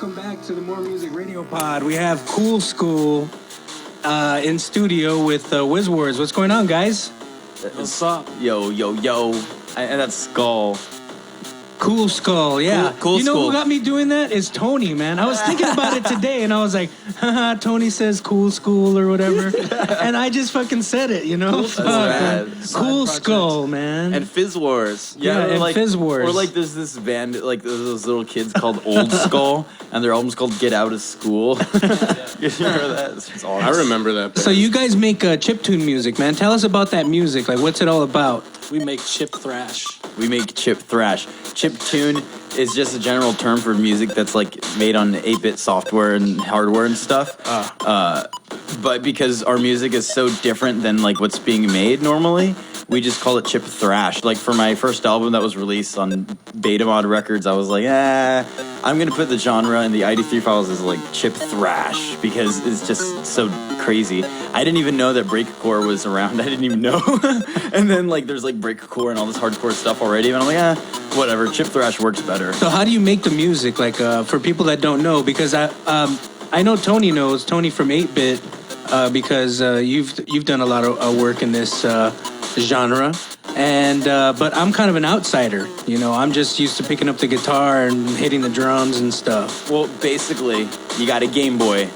Welcome back to the More Music Radio Pod. We have Kool School in studio with Wizwars. What's going on, guys? What's up? Yo. And that's Skull. Cool Skull, yeah. Cool you know Skull. who got me doing that? Is Tony, man. I was thinking about it today, and I was like, haha, Tony says Cool School or whatever. And I just fucking said it, you know? Cool Skull, man. And Wizwars. Yeah, and Wizwars. Or like there's this band, like those little kids called Old Skull, and their album's called Get Out of School. You remember that? It's awesome. I remember that. So you guys make chiptune music, man. Tell us about that music. Like, what's it all about? We make Chipthrash. We make Chipthrash. Chiptune is just a general term for music that's like made on 8-bit software and hardware and stuff. But because our music is so different than like what's being made normally, we just call it Chipthrash. Like for my first album that was released on Betamod Records, I was like, I'm gonna put the genre in the ID3 files as like Chipthrash because it's just so crazy. I didn't even know that breakcore was around. I didn't even know. And then like there's like breakcore and all this hardcore stuff already, and I'm like, whatever. Chipthrash works better. So how do you make the music? Like for people that don't know, because I know Tony knows, Tony from 8-bit, because you've done a lot of work in this genre, and but I'm kind of an outsider. You know, I'm just used to picking up the guitar and hitting the drums and stuff. Well, basically, you got a Game Boy,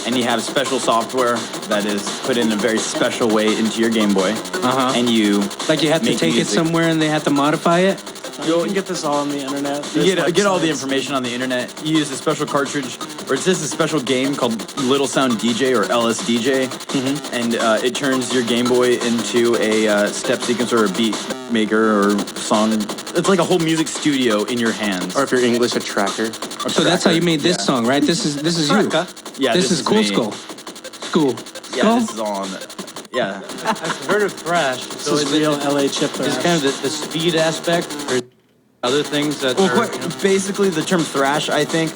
and you have special software that is put in a very special way into your Game Boy, and you Like you have to make take music. it somewhere and they have to modify it. You can get this all on the internet. You get all the information on the internet. You use a special cartridge, or it's just a special game called Little Sound DJ or LSDJ, and it turns your Game Boy into a step sequencer or a beat maker or song. It's like a whole music studio in your hands. Or if you're English, a tracker. So that's how you made this song, right? This is you. Yeah, This is Cool me. Skull. Cool. Yeah, this is all on. Yeah. I've heard of thrash. So This is real LA It's Chipthrash. kind of the speed aspect or other things that Well, are... basically, the term thrash, I think,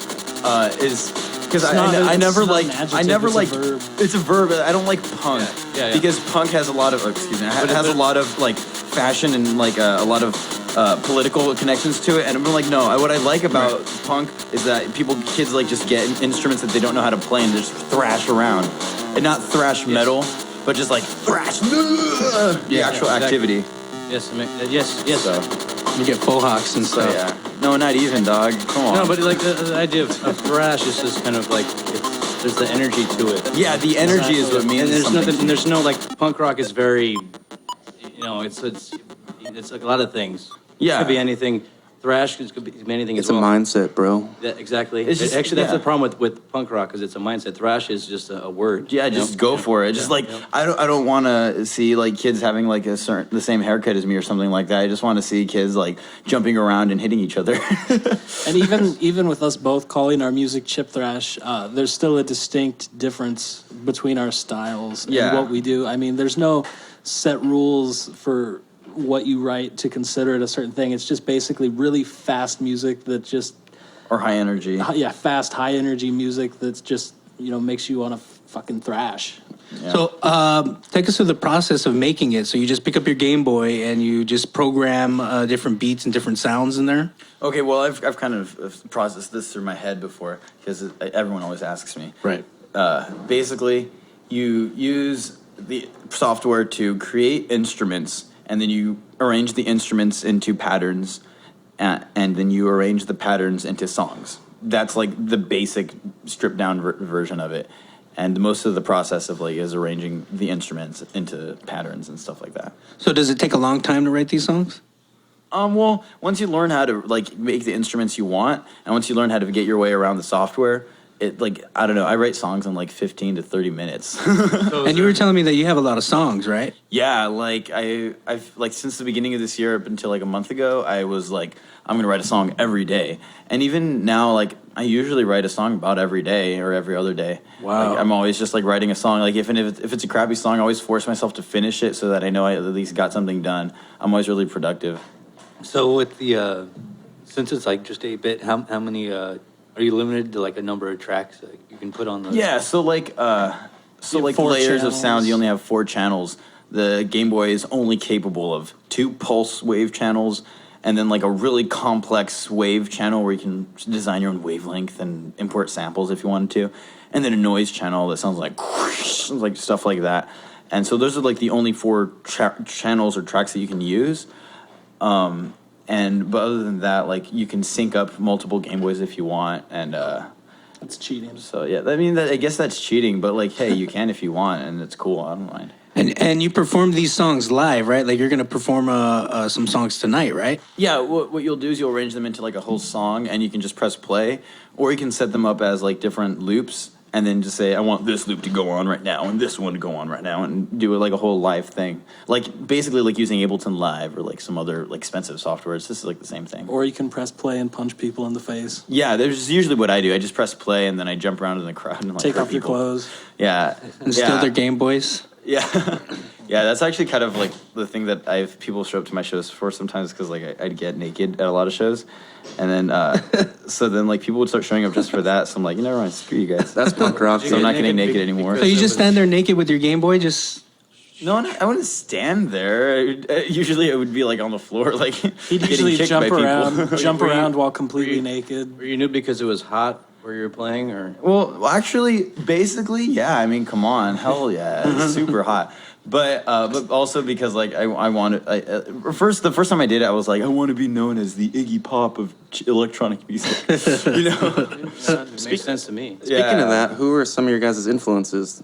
is because I never not like an adjective, I never it's a like verb. it's a verb. I don't like punk Yeah. because punk has a lot of has a lot of like fashion and like a lot of political connections to it. And I'm like, no. What I like about punk is that kids like just get instruments that they don't know how to play and just thrash around, and not thrash metal, but just like thrash. The actual exactly. activity. Yes. So. You get faux hawks and So stuff. yeah, no, not even, dog. Come on. No, but like the idea of thrash is just kind of like there's the energy to it. Yeah, the energy is what means And there's something. nothing. And there's no like punk rock is very, it's like a lot of things. Yeah. It could be anything. Thrash could be anything. It's a mindset, bro. Yeah, exactly. It's just- Actually, that's yeah. the problem with punk rock because it's a mindset. Thrash is just a word. Yeah, you just know? go for it. Just I don't want to see like kids having like the same haircut as me or something like that. I just want to see kids like jumping around and hitting each other. And even with us both calling our music Chipthrash, there's still a distinct difference between our styles Yeah. and what we do. I mean, there's no set rules for what you write to consider it a certain thing. It's just basically really fast music that just Or high energy. fast, high energy music that's just makes you want to fucking thrash. Yeah. So take us through the process of making it. So you just pick up your Game Boy and you just program different beats and different sounds in there? Okay, well, I've kind of processed this through my head before because everyone always asks me. Right. Basically, you use the software to create instruments, and then you arrange the instruments into patterns, and then you arrange the patterns into songs. That's like the basic stripped down version of it. And most of the process of like is arranging the instruments into patterns and stuff like that. So does it take a long time to write these songs? Well, once you learn how to like make the instruments you want, and once you learn how to get your way around the software, it like I don't know. I write songs in like 15 to 30 minutes. And you were telling me that you have a lot of songs, right? Yeah, like I've like since the beginning of this year up until like a month ago, I was like I'm gonna write a song every day, and even now like I usually write a song about every day or every other day. Wow. Like, I'm always just like writing a song. Like if it's a crappy song, I always force myself to finish it so that I know I at least got something done. I'm always really productive. So with the since it's like just 8-bit, how many are you limited to like a number of tracks that you can put on the? Yeah, so like like 4 layers of channels. sound, you only have 4 channels. The Game Boy is only capable of 2 pulse wave channels and then like a really complex wave channel where you can design your own wavelength and import samples if you wanted to, and then a noise channel that sounds like whoosh, like stuff like that. And so those are like the only four channels or tracks that you can use. But other than that, like you can sync up multiple Game Boys if you want, and It's cheating. so yeah, I mean, I guess that's cheating, but like, hey, you can if you want, and it's cool. I don't mind. And you perform these songs live, right? Like you're gonna perform some songs tonight, right? Yeah, what you'll do is you'll arrange them into like a whole song, and you can just press play, or you can set them up as like different loops, and then just say, I want this loop to go on right now, and this one to go on right now, and do it like a whole live thing. Like basically like using Ableton Live or like some other like expensive software. This is like the same thing. Or you can press play and punch people in the face. Yeah, there's usually what I do. I just press play, and then I jump around in the crowd and like Take hurt off your people. clothes. Yeah, And steal their Game Boys. Yeah, yeah, that's actually kind of like the thing that I have people show up to my shows for sometimes because like I'd get naked at a lot of shows, and then so then like people would start showing up just for that. So I'm like, you never mind, screw you guys. That's punk rock. So I'm not getting naked anymore. So you just stand there naked with your Game Boy, just. No, I wouldn't stand there. Usually, I would be like on the floor, like He'd usually jump around while completely you- naked. Were you new because it was hot where you were playing, or? Well, actually, basically, yeah. I mean, come on, hell yeah, it's super hot. But also because like I wanted. The first time I did it, I was like, I want to be known as the Iggy Pop of electronic music. You know. It makes sense to me. Speaking of that, who are some of your guys' influences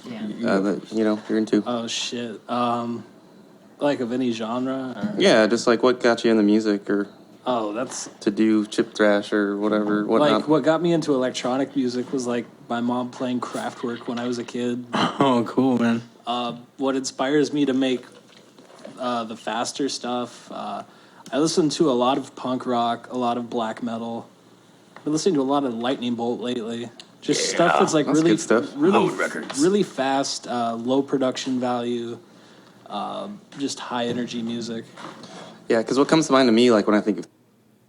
that you're into? Oh shit. Like of any genre? Or? Yeah, just like what got you into music or Oh, that's to do Chipthrash or whatever. like what got me into electronic music was like my mom playing Kraftwerk when I was a kid. Oh, cool, man. What inspires me to make the faster stuff, I listen to a lot of punk rock, a lot of black metal. I've been listening to a lot of Lightning Bolt lately. Just stuff that's like that's really, good stuff. really fast, low production value, just high energy music. Yeah, because what comes to mind to me, like when I think of,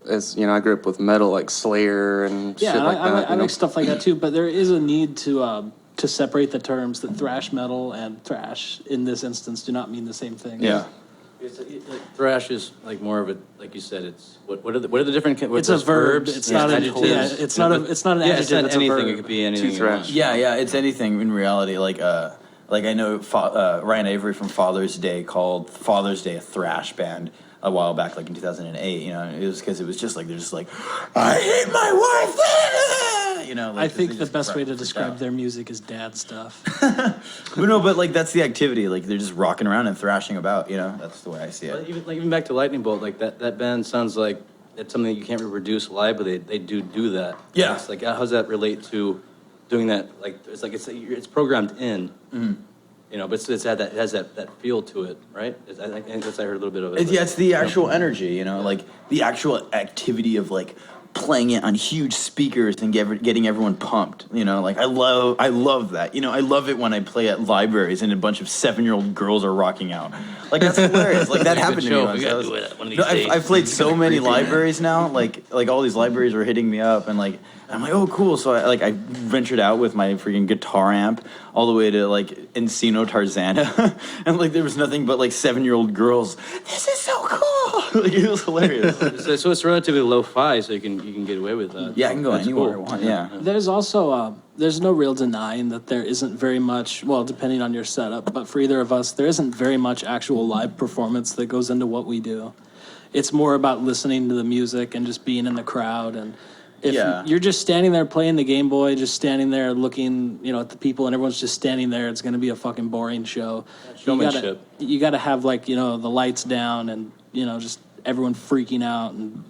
is I grew up with metal like Slayer and Yeah, shit like I that. like stuff like that too. But there is a need to separate the terms that thrash metal and thrash in this instance do not mean the same thing. Yeah. Like, thrash is like more of a, like you said, it's what are the different? It's a verb. Verbs? It's not an adjectives? yeah. It's not an Yeah, adjective. it's not It's anything. a verb. It could be anything. To you want. thrash. Yeah, it's anything in reality. Like I know Ryan Avery from Father's Day called Father's Day a thrash band a while back, like in 2008. It was because it was just like they're just like, I hate my wife. Like, I think they the just best way to freak describe out. their music is dad stuff. But like that's the activity. Like they're just rocking around and thrashing about. That's the way I see it. Even back to Lightning Bolt, like that band sounds like it's something that you can't reproduce live, but they do that. Yeah. It's like how does that relate to doing that? Like it's programmed in. Mm-hmm. But it has that feel to it, right? I think I heard a little bit of it. It's the actual energy. Like the actual activity of like playing it on huge speakers and getting everyone pumped. Like I love that. I love it when I play at libraries and a bunch of 7-year-old girls are rocking out. Like that's hilarious. Like that happened to me. We gotta do it one of these No, days. I've played so many libraries now. Like all these libraries are hitting me up, and like I'm like, oh cool. So I ventured out with my freaking guitar amp all the way to like Encino Tarzana, and like there was nothing but like 7-year-old girls. This is so cool. Like, it was hilarious. So it's relatively lo-fi, so you can get away with that. Yeah, I can go That's anywhere cool. I want. Yeah. There's also there's no real denying that there isn't very much, well, depending on your setup, but for either of us, there isn't very much actual live performance that goes into what we do. It's more about listening to the music and just being in the crowd. And if you're just standing there playing the Game Boy, just standing there looking, at the people, and everyone's just standing there, it's going to be a fucking boring show. Showmanship. You got to have like, the lights down and, just everyone freaking out. And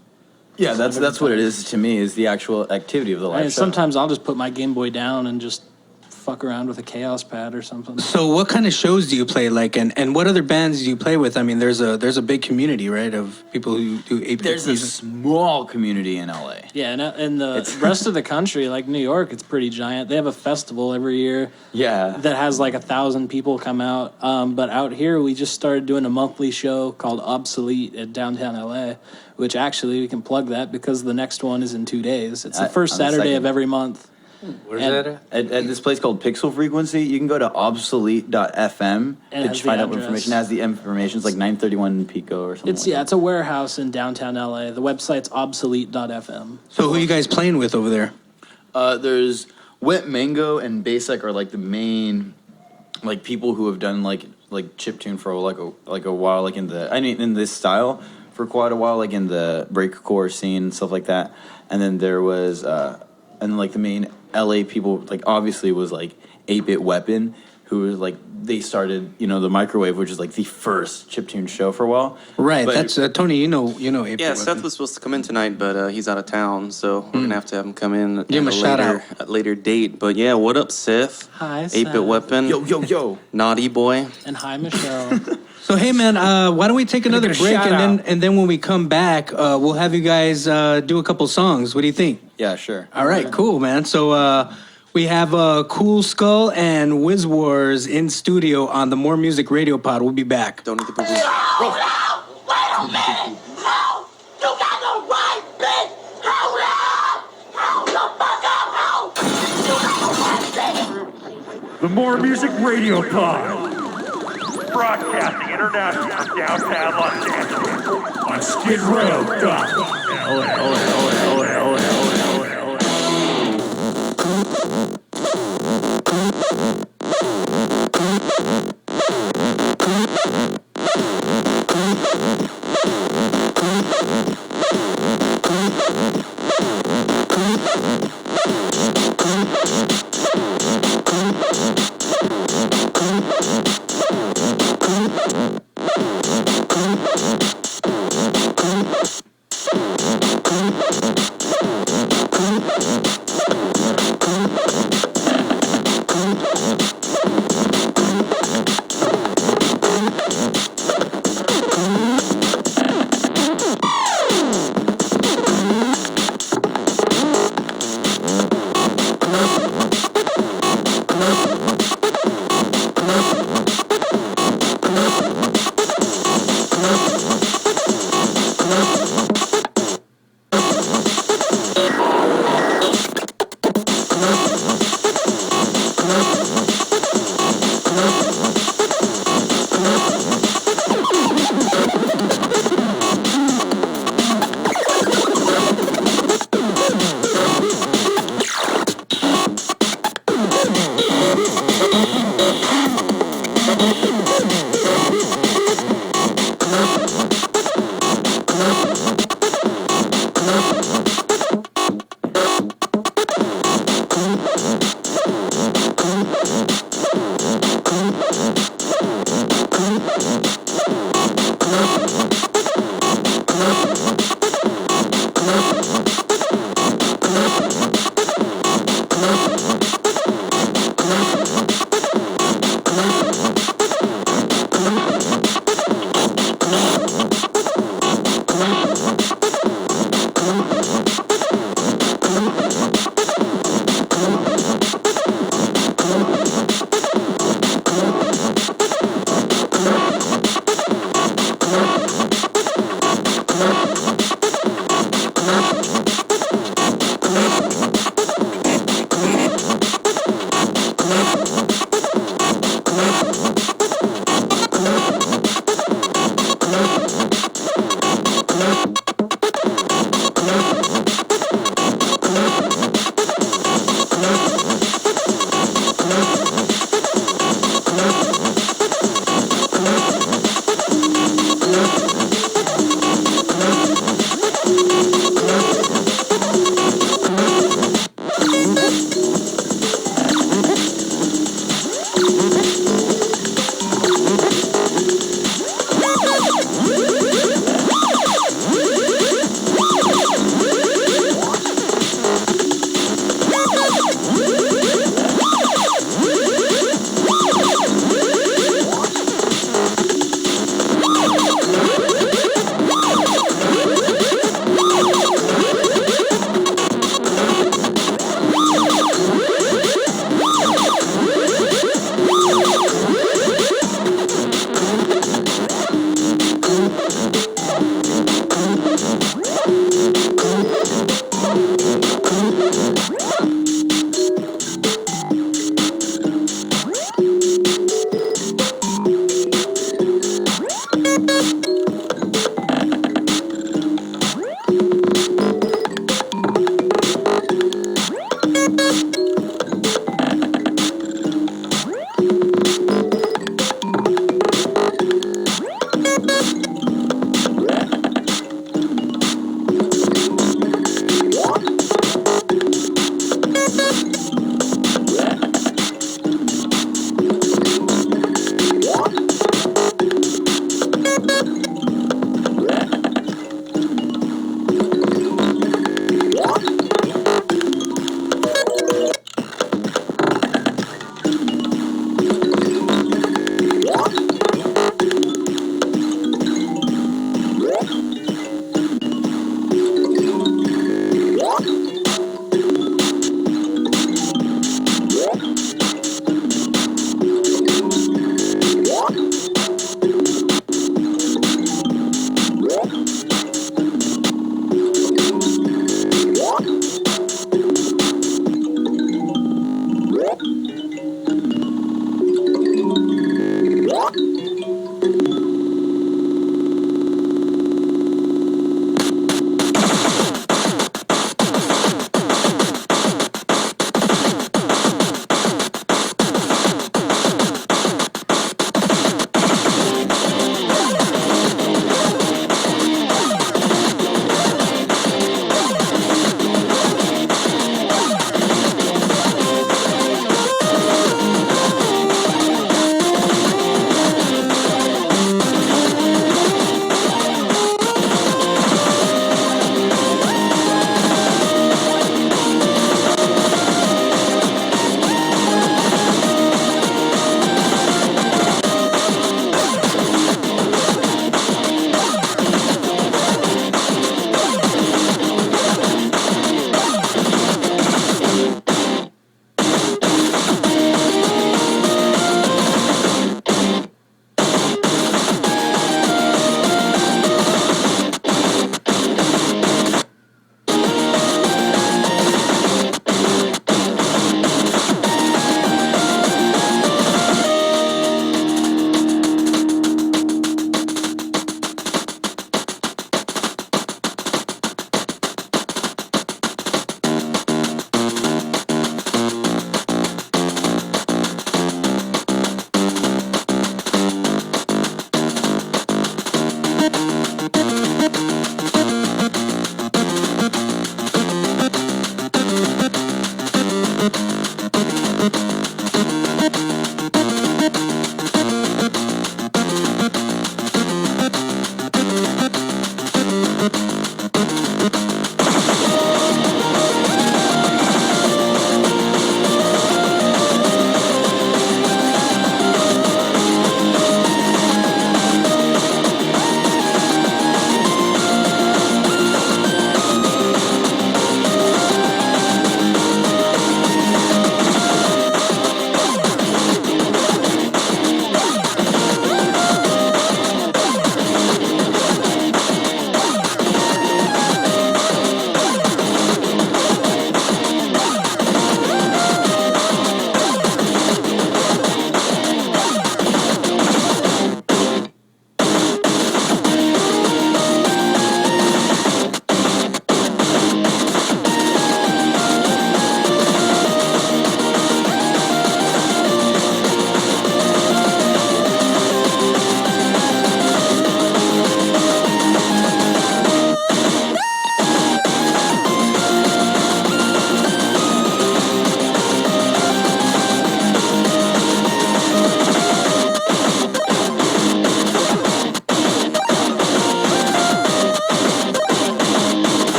Yeah, that's what it is to me, is the actual activity of the live show. sometimes I'll just put my Game Boy down and just fuck around with a Chaos Pad or something. So what kind of shows do you play, like, and what other bands do you play with? I mean, there's a big community, right, of people who do 8-bit There's a music. small community in LA. Yeah, and the rest of the country, like New York, it's pretty giant. They have a festival every year Yeah. that has like 1,000 people come out. But out here, we just started doing a monthly show called Obsolete at downtown LA, which actually we can plug that because the next one is in 2 days. It's the first on the Saturday of second. every month. Where's And- that at? At this place called Pixel Frequency, you can go to obsolete.fm And it to has the find out address. information. It has the information. It's like 931 Pico or something. It's a warehouse in downtown LA. The website's obsolete.fm. So who are you guys playing with over there? There's Wet Mango and Basic are like the main like people who have done like chiptune for like a while, like in this style for quite a while, like in the breakcore scene and stuff like that. And then there was and like the main LA people like obviously was like 8-Bit Weapon, who was like they started the Microwave, which is like the first chiptune show for a while. Right, But- that's Tony. You know. Ape Yeah, Weapon. Seth was supposed to come in tonight, but he's out of town, so we're gonna have to have him come in Give him at a shout out. at a later date. But yeah, what up, Seth? Hi, 8-Bit Seth. Weapon. Yo. Naughty Boy. And hi, Michelle. So hey man, why don't we take another get a break shout and then when we come back, we'll have you guys do a couple songs. What do you think? Yeah, sure. All right, cool, man. So we have Kool Skull and Wizwars in studio on the More Music Radio Pod. We'll be back. Don't need the boo-boo. Wait a minute! No! You got the right bitch! Hold up! Hold the fuck up! Hold! You got the right bitch! The More Music Radio Pod. Broadcasting international from downtown Los Angeles on Skid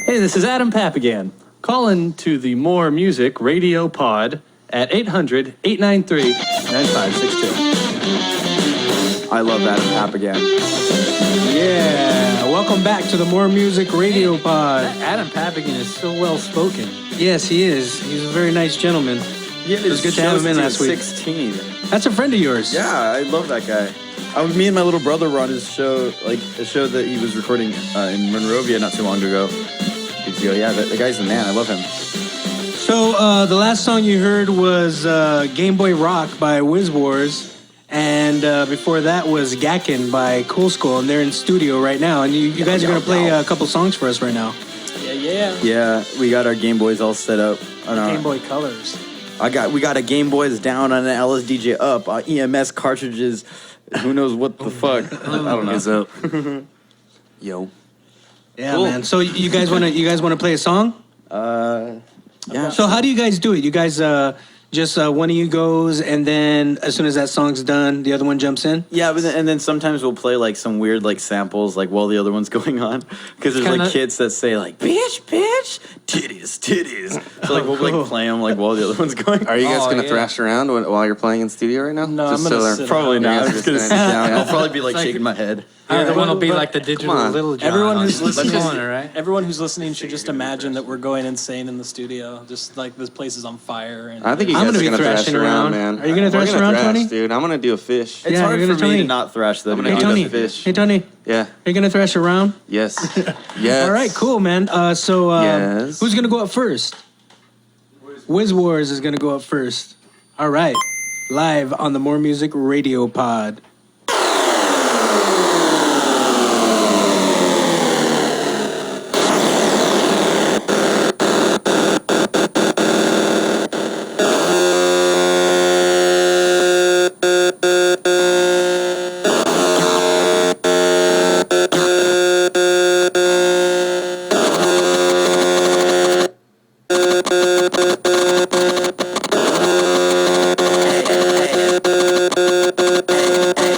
Hey, this is Adam Papagan, calling to the More Music Radio Pod at 800-893-9562. I love Adam Papagan. Yeah, welcome back to the More Music Radio Pod. Adam Papagan is so well spoken. Yes, he is. He's a very nice gentleman. Yeah, It was good to have him in last week. 16. That's a friend of yours. Yeah, I love that guy. Me and my little brother were on his show, like a show that he was recording in Monrovia not too long ago. Yeah, the guy's the man. I love him. So the last song you heard was Game Boy Rock by Wizwars, and before that was Gackin by Kool, and they're in studio right now. And you guys are going to play a couple songs for us right now. Yeah. Yeah, we got our Game Boys all set up. On our, Game Boy Colors. we got a Game Boys down on an LSDJ up, EMS cartridges. Who knows what the fuck? I don't know. What's up? Yo. Yeah, Cool. man. So you guys want to play a song? Yeah. So how do you guys do it? You guys just one of you goes, and then as soon as that song's done, the other one jumps in? Yeah, and then sometimes we'll play like some weird like samples like while the other one's going on, because there's like kids that say like bitch, titties. So like we'll like play them like while the other one's going. Are you guys going to thrash around while you're playing in studio right now? No, I'm gonna sit Probably down. not. I'm You just guys are gonna just sit gonna- down. Yeah. I'll probably be like shaking my head. Yeah, the one will be but- like the digital on. Little John. Everyone who's on listening, the corner, right? everyone who's listening should just imagine that we're going insane in the studio. Just like this place is on fire. And I think you I'm guys gonna are be going to thrash thrashing around, around. man. Are you gonna We're thrash gonna around, thrash, Tony? dude. I'm going to do a fish. It's Yeah, hard you're for gonna me Tony. to not thrash though. I'm to gonna be do honest. the fish. Hey, Tony, Yeah. are you going to thrash around? Yes. Yes. All right, cool, man. So Yes. who's going to go up first? Wizwars is going to go up first. All right. Live on the More Music Radio Pod. Hey,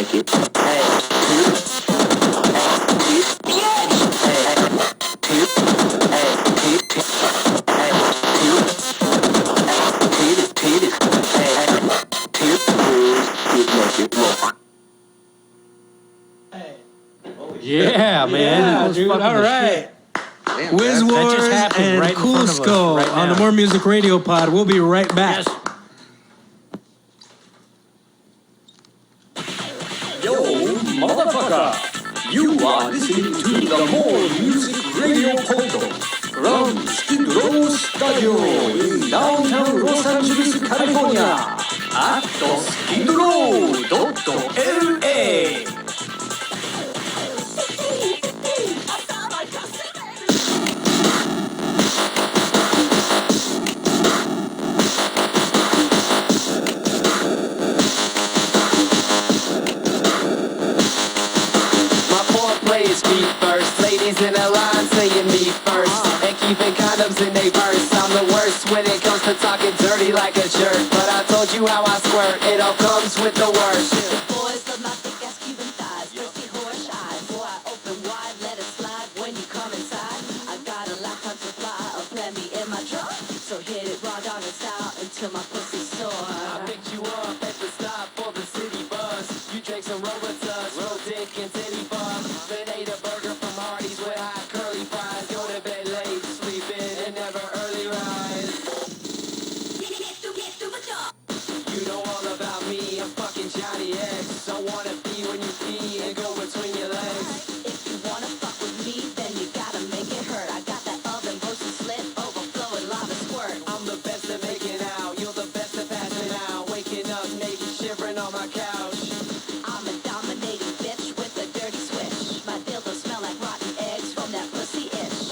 make it. Yeah, man. Dude, all right. Damn, That just Wizwars happened and right in Kool front of us Skull right on the now. More Music Radio Pod. We'll be right back. Yo, motherfucker! You are listening to the More Music Radio Pod from Skid Row Studio in downtown Los Angeles, California at skidrow.la. Speak first, ladies in a line saying me first, and keeping condoms in they verse. I'm the worst when it comes to talking dirty like a jerk, but I told you how I squirt, it all comes with the worst. Boys love my thick ass Cuban thighs, thirsty horse eyes. Boy, I open wide, let it slide when you come inside. I got a lifetime supply of plenty in my truck, so hit it raw dog and style until my pussy's sore. I picked you up at the stop for the city bus. You drank some Robitussin, roll dick and titty bum. Then ate a burger from Hardee's with hot curly fries. Go to bed late, sleep in, and never early rise. You know all about me, I'm fucking Johnny X. I wanna be when you pee and go between your legs. If you wanna fuck with me, then you gotta make it hurt. I got that oven roasted slit, overflowing lava squirt. I'm the best at making out, you're the best at passing out. Waking up naked, shivering on my couch. I'm a dominating bitch with a dirty switch. My dildo smell like rotten eggs from that pussy itch.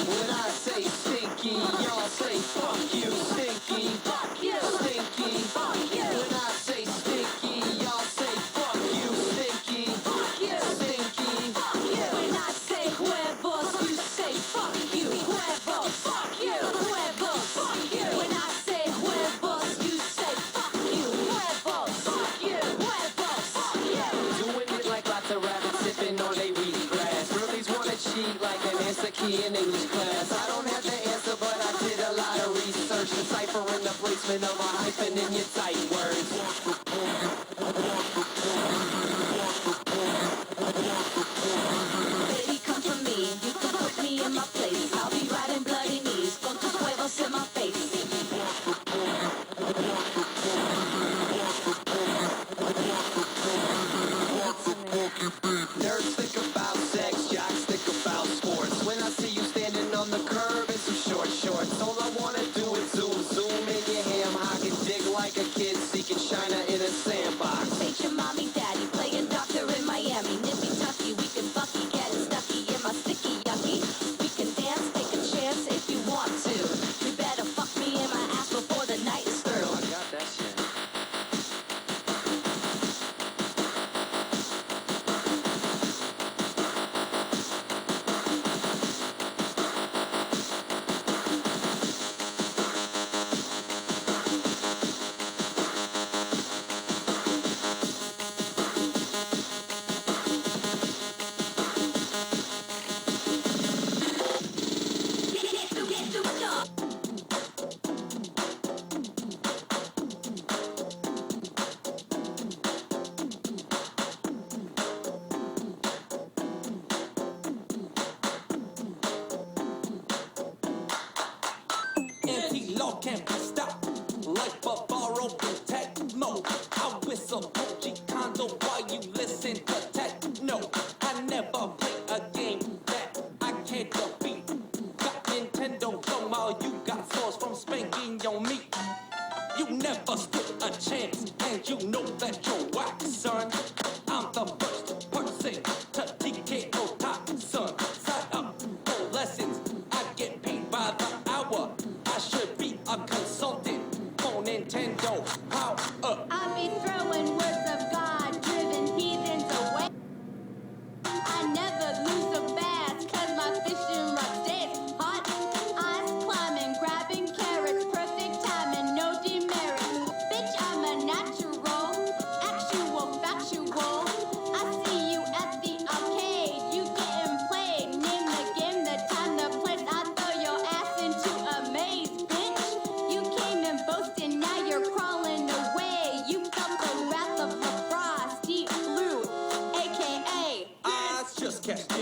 When I say stinky, y'all say fuck you, stinky. Fuck you, Stinky. fuck you, When I say stinky, y'all say fuck you, stinky. fuck you, Stinky. fuck you. When I say huevos, you say fuck you, huevos. Fuck you, huevos. Fuck you. When I say huevos, you say fuck you, huevos. Fuck you, huevos. Fuck you. Doing it like lots of rabbits sipping on they weed grass. Girlies wanna cheat like an answer key in English class. I don't have the answer, but I did a lot of research, deciphering the placement of a hyphen in your tight words. Baby, come for me. You can put me in my place. I'll be riding bloody knees. Con tus huevos in my face. Nerds think about sex, jocks think about sports. When I see you standing on the curb in some short shorts, all I wanna do is zoom in your ham hock and dig like a kid seeking China in a sandbox. Ain't your mommy, daddy, playing doctor in Miami. Nippy tucky, we can fucky, getting stucky in my sticky yucky. We can dance, take a chance if you want to. You better fuck me in my ass before the night is through. I got that shit. Anti-law can't be stopped. Like Bavaro and techno. I whistle Gucci condo while you listen to techno. I never play a game that I can't defeat. Got Nintendo from all you got source from spanking your meat. You never stood a chance, and you know that you're whack, son. I'm the first person to TKO top, son. Sign up for lessons. I get paid by the hour. I should be a consultant for Nintendo. Power up. I be throwing words of God, driven heathens away. I never lose a bat,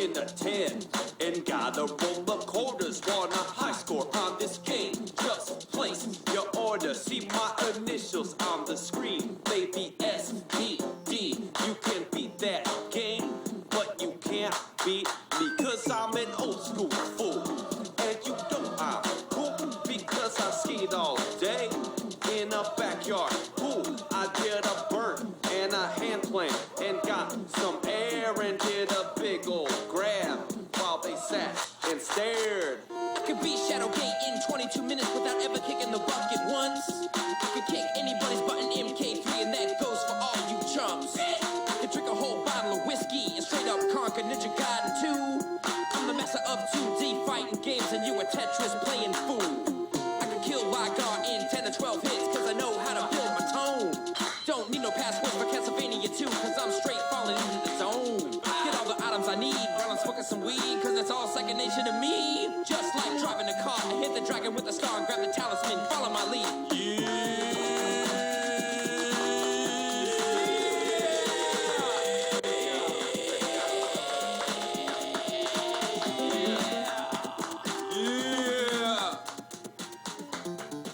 in a 10 and gotta roll the quarters. Want a high score on this game? Just place your order. See my initials on the screen. Baby SPD. You can beat that game, but you can't beat me, cause I'm an old school fool. And you know I'm cool because I skate all day in a backyard pool. I did a burn and a hand plant and got some air and did a big old grab while they sat and stared. I could beat Shadowgate in 22 minutes without ever kicking the bucket once. I could kick anybody's butt in MK3 and that goes for all you chumps. I could drink a whole bottle of whiskey and straight up conquer Ninja Gaiden 2. I'm the master of 2D fighting games and you a Tetris playing fool. I could kill Lygar in 10 or 12 hits cause I know how to build my tone. Don't need no passwords for Castlevania 2 cause I'm straight falling into the zone. Get all the items I need while I'm smoking some weed cause that's all second nature to me. Just like driving a car, I hit the dragon with the star and grab the talisman, follow my lead.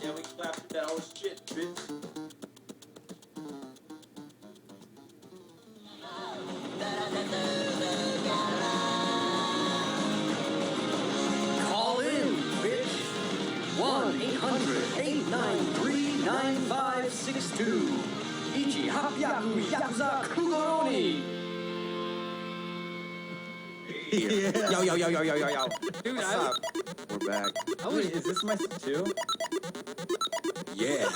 Yeah, we clapped that old shit, bitch. Call in, bitch. 1-800-893-9562. Ichi Hapyaku Yakuza Kugoroni. Yo, yo, yo, yo, yo, yo, yo. Dude, what's up? We're back. Oh, wait, is this my too? Yeah.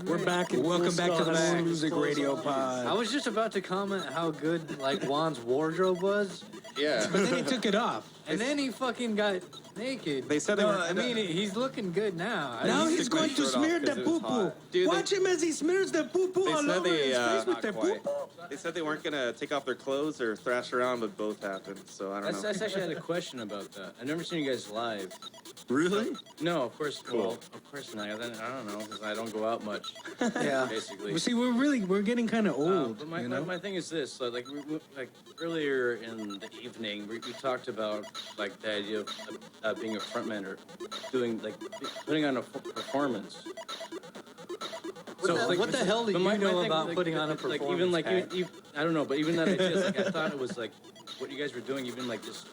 We're back and welcome back to the More Music Radio Pod. I was just about to comment how good like Juan's wardrobe was, Yeah. But then he took it off. and then he fucking got naked. They said they were- I mean, he's looking good now. Now used he's to take my going to shirt off smear the 'cause it was poo-poo. hot. Dude, Watch him as he smears the poo-poo They all said over they, his face with not the quite. poo-poo. They said they weren't gonna take off their clothes or thrash around, but both happened. So I don't know. That's actually I had a question about that. I've never seen you guys live. Really? No, of course. Well, of course not. I don't know because I don't go out much. Yeah. Basically. Well, see, we're getting kind of old. But you know? my thing is this: like earlier in the evening, we talked about like the idea of being a frontman or doing like putting on a performance. What the hell do but you my know thing, about like, putting on a like performance? even like Hank? even, I don't know, but even that idea, like I thought it was like what you guys were doing, even like just.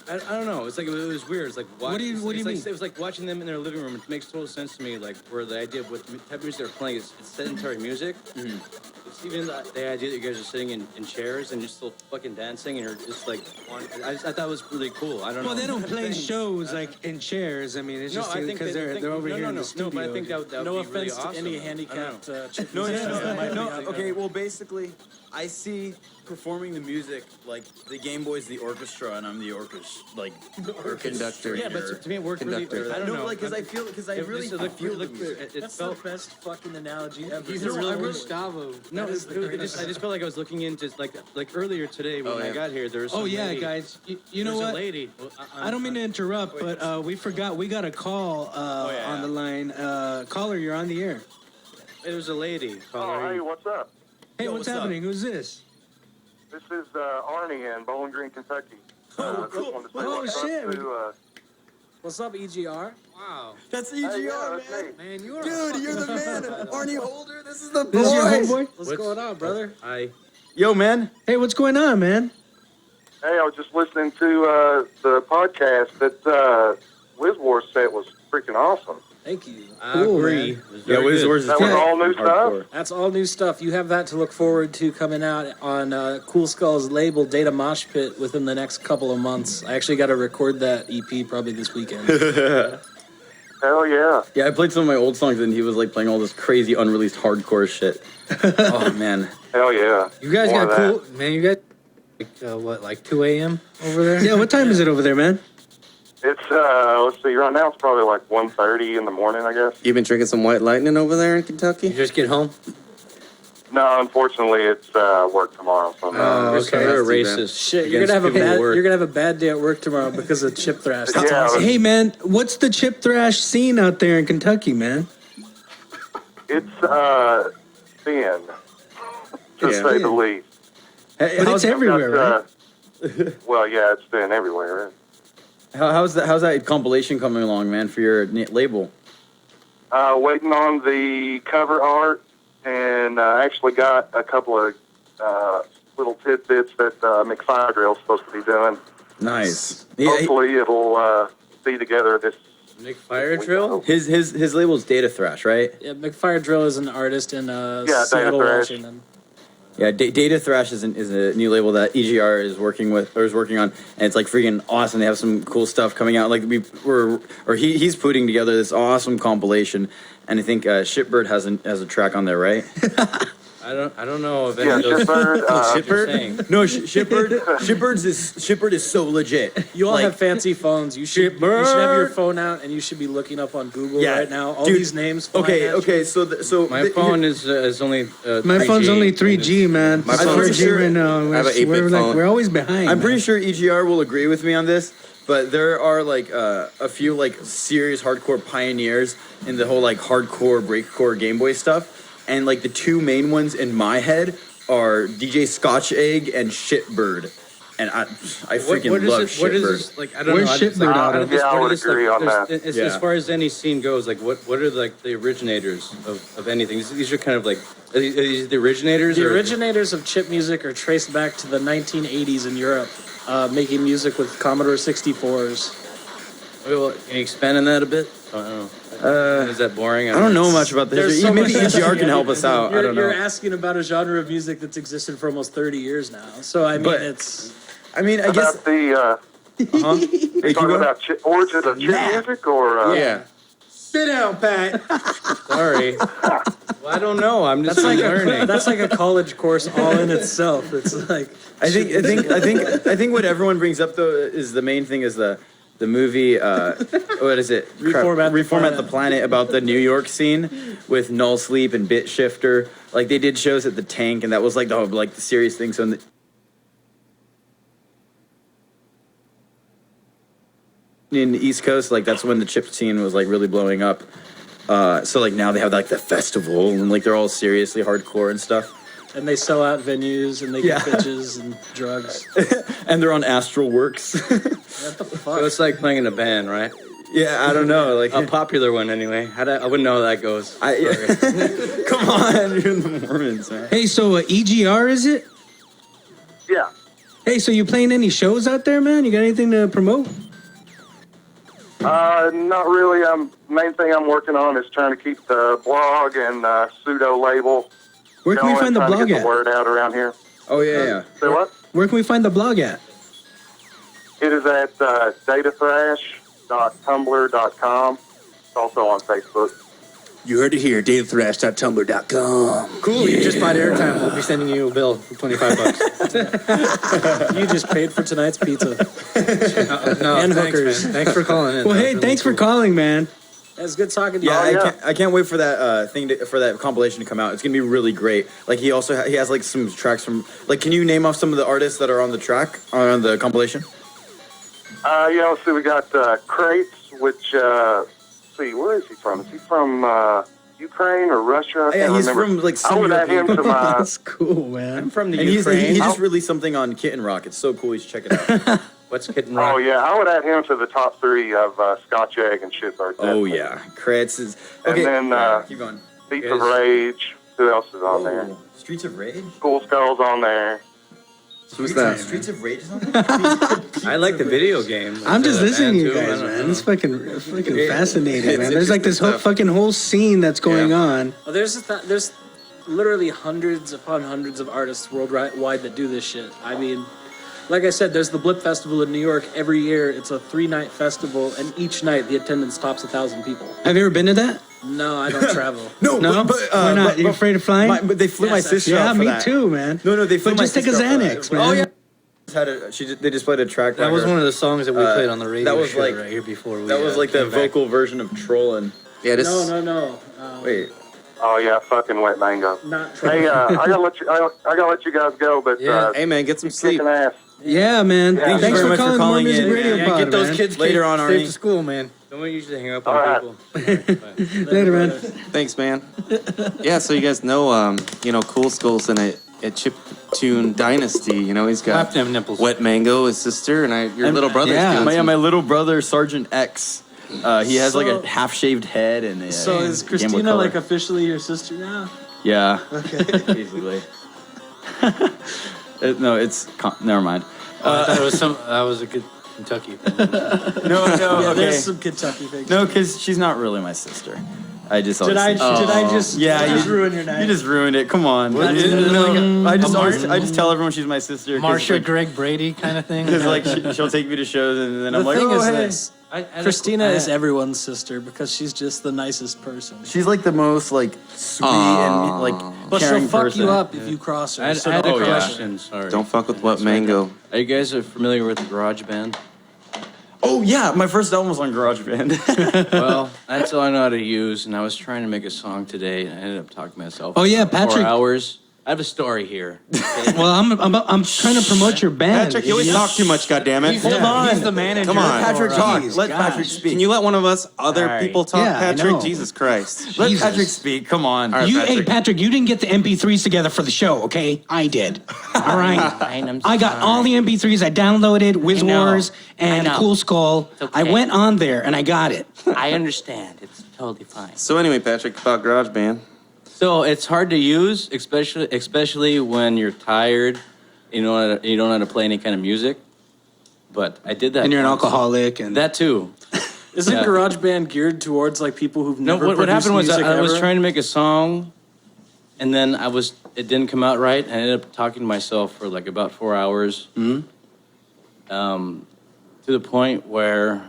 I don't know. It's like it was weird. It's like What do you mean? It was like watching them in their living room. It makes total sense to me. Like where the idea of what type of music they're playing is it's sedentary music. It's even the idea that you guys are sitting in chairs and you're still fucking dancing and you're just like. I thought it was really cool. I don't know. Well, they don't play shows like in chairs. I mean, it's just because they're over here in the studio. No, but I think that would No be really offense to awesome. any handicapped chick No, musicians that might be out there. Okay, well, basically, I see performing the music like the Game Boy's the orchestra and I'm the Conductor. Yeah, but to me it worked really. Conductor. I don't know. like, because I really feel the music. It That's felt. the best fucking analogy ever. He's It's a real really- Gustavo. No, That is the greatest. I just felt like I was looking into like earlier today when Oh, I yeah. got here. There was some Oh yeah, lady, guys. You know there's what? a lady. Well, I don't mean to interrupt, but we forgot. We got a call yeah. on the line. Caller, you're on the air. It was a lady. Oh, hey, what's up? Hey, Yo, what's what's up? happening? Who's this? This is Arnie in Bowling Green, Kentucky. Oh, Just wanted to say Oh, what's shit. up to, What's up, EGR? Wow, That's hey, yeah, EGR, that's man. me. man, you are. Dude, you're the man. Arnie Holder, this is the boy. This is your homeboy? What's going on, brother? Yo, man. Hey, what's going on, man? Hey, I was just listening to the podcast that Wizwars set was freaking awesome. Thank you. I agree. man. Yeah, Wizwars is That was all new stuff? That's all new stuff. You have that to look forward to coming out on Cool Skull's label, Data Mosh Pit, within the next couple of months. I actually got to record that EP probably this weekend. Hell yeah. Yeah, I played some of my old songs and he was like playing all this crazy unreleased hardcore shit. Oh, man. Hell yeah. You guys More got of cool, man. You got like 2 a.m. over there? Yeah, what time is it over there, man? It's, let's see, right now it's probably like 1:30 in the morning, I guess. You been drinking some White Lightning over there in Kentucky? You just get home? No, unfortunately, it's work tomorrow. So no. Oh, okay. You're a racist. Shit, you're gonna have a bad day at work tomorrow because of Chipthrash. That's Yeah, awesome. Hey, man, what's the Chipthrash scene out there in Kentucky, man? It's thin, to Yeah. say the least. But it's everywhere, right? Well, yeah, it's been everywhere. How's that compilation coming along, man, for your label? Waiting on the cover art, and actually got a couple of little tidbits that McFire Drill's supposed to be doing. Nice. Hopefully, it'll be together this. Nick Fire Drill? His label's Data Thrash, right? Yeah, McFire Drill is an artist in Data Seattle, Thrash. Washington. Yeah, Data Thrash is a new label that EGR is working on, and it's like freaking awesome. They have some cool stuff coming out. Like he's putting together this awesome compilation, and I think Shitbird has a track on there, right? I don't know if any of those. Shitbird. No, Shitbird is so legit. You all Like, have fancy phones. You should have your phone out, and you should be looking up on Google right now. All these names. Okay. So my phone is only. My 3G. phone's only 3G, man. My I'm phone's pretty right now. I have an 8-bit We're phone. we're always behind. I'm pretty sure EGR will agree with me on this, but there are like a few like serious hardcore pioneers in the whole like hardcore breakcore Game Boy stuff, and like the two main ones in my head are DJ Scotch Egg and Shitbird, and I freaking love Shitbird. What is this? Like I don't Where's know. Shitbird out of? Yeah, I would agree on that. As far as any scene goes, like what are like the originators of anything? These are kind of like are these the originators. The originators of chip music are traced back to the 1980s in Europe, making music with Commodore 64s. Well, can you expand on that a bit? I don't know. Is that boring? I don't know much about the history. Maybe EGR can help us out. I don't know. You're asking about a genre of music that's existed for almost 30 years now. So I mean, I guess. About the. You talking about origins of chip music, or? Yeah. Sit down, Pat. Sorry. Well, I don't know. I'm just learning. That's like a college course all in itself. It's like. I think what everyone brings up though is the main thing is the movie, what is it? Reformat the Planet, about the New York scene with Null Sleep and Bit Shifter. Like they did shows at the Tank, and that was like the serious thing. So in the East Coast, like that's when the chip scene was like really blowing up. So like now they have like the festival, and like they're all seriously hardcore and stuff. And they sell out venues, and they get bitches and drugs. And they're on Astral Works. What the fuck? So it's like playing in a band, right? Yeah, I don't know. Like a popular one, anyway. I wouldn't know how that goes. Come on, you're in the Mormons, man. Hey, so EGR is it? Yeah. Hey, so you playing any shows out there, man? You got anything to promote? Not really. Main thing I'm working on is trying to keep the blog and pseudo label. Where can we find the trying to blog get at? the word out around here. Oh yeah. Say what? Where can we find the blog at? It is at datathrash.tumblr.com. It's also on Facebook. You heard it here, datathrash.tumblr.com. Cool, you just bought airtime. We'll be sending you a bill for $25. You just paid for tonight's pizza. No, And thanks, hookers. man. Thanks for calling in. Well, hey, thanks for calling, man. It was good talking to you. I can't wait for that for that compilation to come out. It's gonna be really great. Like he has like some tracks from like. Can you name off some of the artists that are on the track on the compilation? Yeah, let's see. We got Crates, which let's see, where is he from? Is he from Ukraine or Russia? I can't He's remember. from like I some would add him to my. That's cool, man. I'm from the And Ukraine. he just released something on Kitten Rock. It's so cool. You should check it out. What's Kitten Rock? Oh yeah, I would add him to the top 3 of Scotch Egg and Shitbird. Oh yeah, Kretz is okay. And then keep going. Beats of Rage. Who else is on there? Streets of Rage. Cool Skull's on there. Who's that? Streets of Rage is on there. I like the video game. I'm just listening to you too. I guys, don't man. know. It's fucking fascinating, man. There's like this whole scene that's going on. Well, there's literally hundreds upon hundreds of artists worldwide that do this shit. I mean, like I said, there's the Blip Festival in New York every year. It's a 3-night festival, and each night the attendance tops 1,000 people. Have you ever been to that? No, I don't travel. No. Why not? You afraid of flying? But they flew my sister Yeah, out for me that. too, man. No, they flew But my just take a sister out for Xanax, that. man. Oh yeah. They just played a track. That was one of the songs that we played on the radio that was show like, right here before we. That was like the came back. vocal version of Trollin'. Yeah, this. No. Wait. Oh yeah, fucking Wet Mango. Not Hey, I gotta let you guys go, but Hey man, get some sleep. kicking ass. Yeah, man. Yeah. Thanks very for much for calling More calling Music in. Radio Yeah, Pod, get those man. kids Later on, safe Arnie. to school, man. Don't we usually hang up All on right. people? Later, man. Thanks, man. Yeah, so you guys know, Cool Skull's in Chiptune Dynasty. You know, he's got Clap them nipples. Wet Mango, his sister, and your little brother's doing my, some- my little brother, Sergeant X. He has like a half-shaved head and a So is Game Boy Christina Color. like officially your sister now? Yeah. Okay. Basically. No, it's never mind. I thought it was that was a good Kentucky thing. No, Yeah, okay. there's some Kentucky things. No, because she's not really my sister. I just Did I just ruin your night? You just ruined it. Come on. What? No, I just tell everyone she's my sister. Marsha Greg Brady kind of thing. Because like she'll take me to shows and then The I'm like, thing oh is hey. this. Christina is everyone's sister because she's just the nicest person. She's like the most like sweet and like But she'll caring fuck person. you up if you cross her. I so had a don't cross her. question. Sorry. Don't fuck with Wet Mango. Are you guys familiar with GarageBand? Oh yeah, my first album was on GarageBand. Well, that's all I know how to use, and I was trying to make a song today, and I ended up talking to myself. Oh, yeah, for Patrick. 4 hours. I have a story here. Well, I'm trying to promote your band. Patrick, you always talk too much, goddammit. Hold on. He's the manager. Come on. Let Patrick talk. Jeez, Let gosh. Patrick speak. Can you let one of us other All right. people talk, Yeah, I Patrick? know. Jesus Christ. Let Jesus. Patrick speak. Come on. All right, Hey, Patrick. Patrick, you didn't get the MP3s together for the show, okay? I did. All right. I got all the MP3s. I downloaded Wizwars and know. Cool Skull. It's okay. I went on there and I got it. I understand. It's totally fine. So anyway, Patrick, about GarageBand. So it's hard to use, especially when you're tired. You don't know how to play any kind of music. But I did that. And you're an once. alcoholic and That too. Isn't Yeah. GarageBand geared towards like people who've No, never what produced happened was music I was ever? trying to make a song, and then it didn't come out right. And I ended up talking to myself for like about 4 hours. Mm-hmm. To the point where,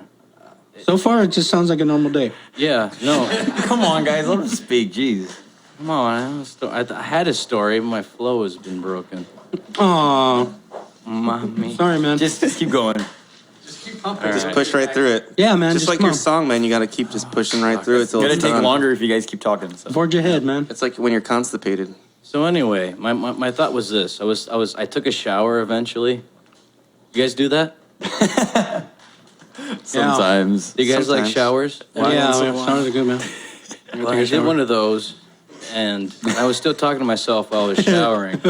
so far it just sounds like a normal day. yeah, no, Come on, guys. Let him speak. Jeez. come on. I had a story, but my flow has been broken. Aw, Mommy. sorry, man. Just keep going. Just push right through it. Yeah, man, Just just like come your on. song, man. You got to keep just pushing right through it till It's it's gonna take done. longer if you guys keep talking. So. Forge ahead, man. It's like when you're constipated. So anyway, my thought was this: I took a shower eventually. You guys do that? Sometimes. Do you guys like Sometimes. showers? Yeah, sounds good, man. Well, I did one of those, and I was still talking to myself while I was showering.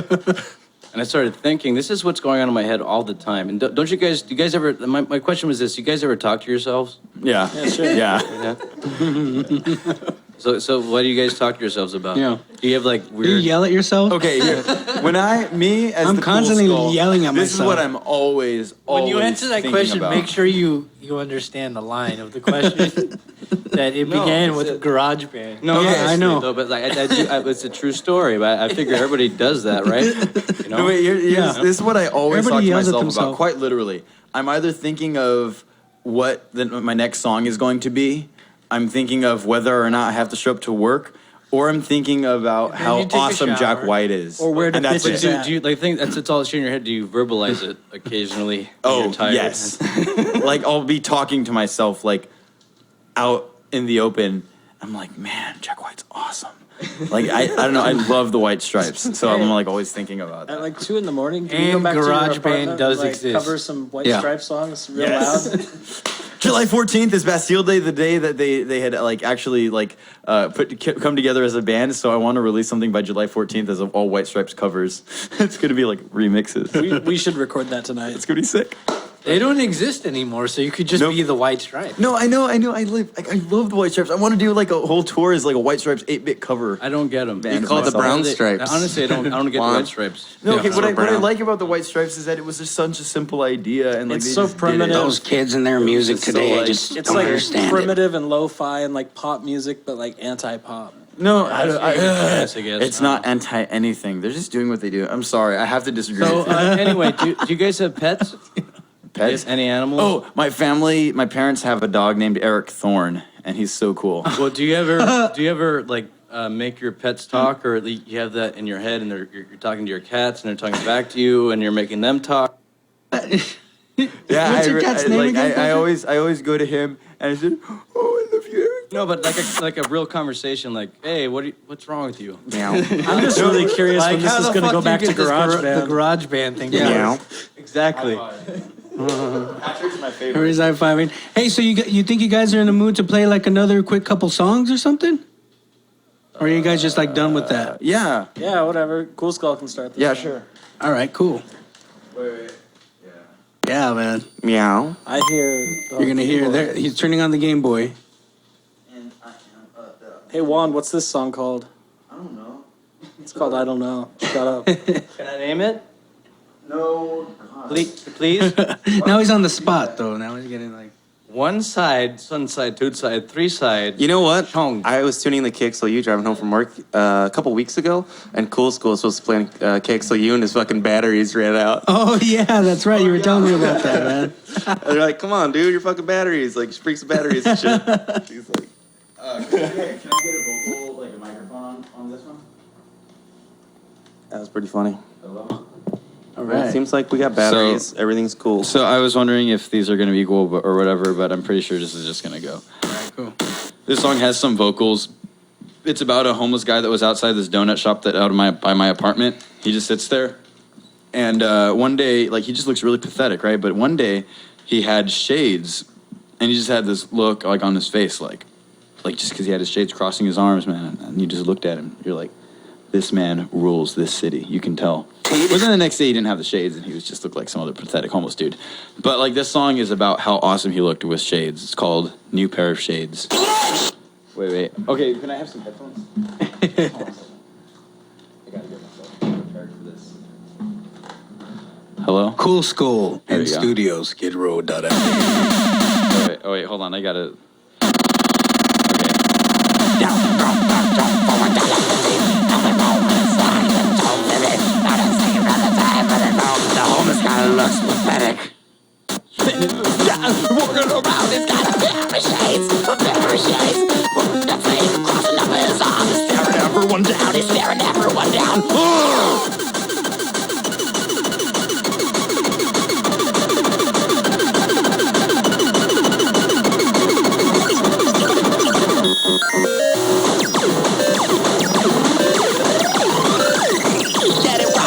And I started thinking, this is what's going on in my head all the time. And do you guys ever, my question was this, you guys ever talk to yourselves? Yeah. Yeah. Yeah. So what do you guys talk to yourselves about? Yeah. Do you have like Do you weird... yell at yourself? Okay, here. When me as I'm the Cool constantly Skull, yelling at this myself. is what I'm always When you answer that thinking question, about. make sure you understand the line of the question. That it began with GarageBand. No, Yeah, I honestly, know. Though, but like, it's a true story, but I figure everybody does that, right? You know? No, wait, this is what I always Everybody talk to yells at myself themselves. about, quite literally. I'm either thinking of what my next song is going to be, I'm thinking of whether or not I have to show up to work, or I'm thinking about how you take a awesome Jack shower. White is. Or where the and that's bitch it. is Do, at. do you like think that's all that's in your head? Do you verbalize it occasionally? when Oh, you're tired? yes. Like, I'll be talking to myself, like, out in the open. I'm like, man, Jack White's awesome. Like, I don't know. I love the White Stripes. So I'm, like, always thinking about that. At like 2 a.m, can you go And back to your GarageBand apartment does and, like, exist. cover some White Yeah. Stripe songs real Yes. loud? July 14th is Bastille Day, the day that they had, like, actually, like, come together as a band. So I want to release something by July 14th as all White Stripes covers. It's going to be, like, remixes. we should record that tonight. It's going to be sick. They don't exist anymore, so you could just Nope. be the White Stripe. No, I know. I love the White Stripes. I want to do, like, a whole tour as, like, a White Stripes 8-bit cover. I don't get them. Band You call it the myself. Brown Stripes. Honestly, I don't get the Juan. White Stripes. No, okay, Yeah. what I Brown. like about the White Stripes is that it was just such a simple idea, and like It's they so just did it. primitive. Those kids and their music just so, today, I like- just It's don't like understand it. primitive and lo-fi and like pop music, but like anti-pop. No, Yes, I guess. it's not anti anything. They're just doing what they do. I'm sorry, I have to disagree. So with you. anyway, do you guys have pets? Pets? Any animals? Oh, my parents have a dog named Eric Thorne, and he's so cool. Well, do you ever like make your pets talk, or at least you have that in your head, and you're talking to your cats, and they're talking back to you, and you're making them talk? Yeah, What's your cat's name again, I Patrick? always go to him and I said, "Oh, I love you, Eric." No, but like a real conversation, like, hey, what's wrong with you? Meow. I'm just really curious when this is going to go back to The GarageBand. GarageBand thing. Meow. Exactly. Patrick's my favorite. Everybody's high-fiving. Hey, so you think you guys are in the mood to play like another quick couple songs or something? Or are you guys just like done with that? Yeah. Yeah, whatever. Cool Skull can start this. Yeah, one. sure. All right, cool. Wait. Yeah, man. Meow. I hear. You're gonna hear there. He's turning on the Game Boy. Hey Juan, what's this song called? I don't know. It's called I Don't Know. Shut up. Can I name it? No. Please? Now he's on the spot though. Now he's getting like. One side, sun side, two side, three side. You know what? Chong. I was tuning the KXLU driving home from work a couple weeks ago, and Kool was supposed to play KXLU, and his fucking batteries ran out. Oh yeah, that's right. You were telling me about that, man. They're like, "Come on, dude, your fucking batteries, like, freaks the batteries and shit." He's like, Can I get a vocal, like a microphone on this one? "That was pretty funny." Hello? All Well, right. it seems like we got batteries. Everything's cool. So I was wondering if these are going to be equal or whatever, but I'm pretty sure this is just going to go. All right, cool. This song has some vocals. It's about a homeless guy that was outside this donut shop by my apartment. He just sits there. And one day, like, he just looks really pathetic, right? But one day, he had shades, and he just had this look, like, on his face, like just because he had his shades crossing his arms, man. And you just looked at him. You're like, this man rules this city. You can tell. But then the next day, he didn't have the shades, and he was just looked like some other pathetic homeless dude. But, like, this song is about how awesome he looked with shades. It's called New Pair of Shades. Wait. Okay, can I have some headphones? I gotta get myself prepared for this. Hello? Cool Skull There and you go. Studios Skid-Row.fm. Oh, wait, hold on. I gotta... The homeless guy looks pathetic. Walking around, he's got a pair of shades. The flame crossing up his arm. He's staring everyone down. He's staring everyone down. Get it, bro.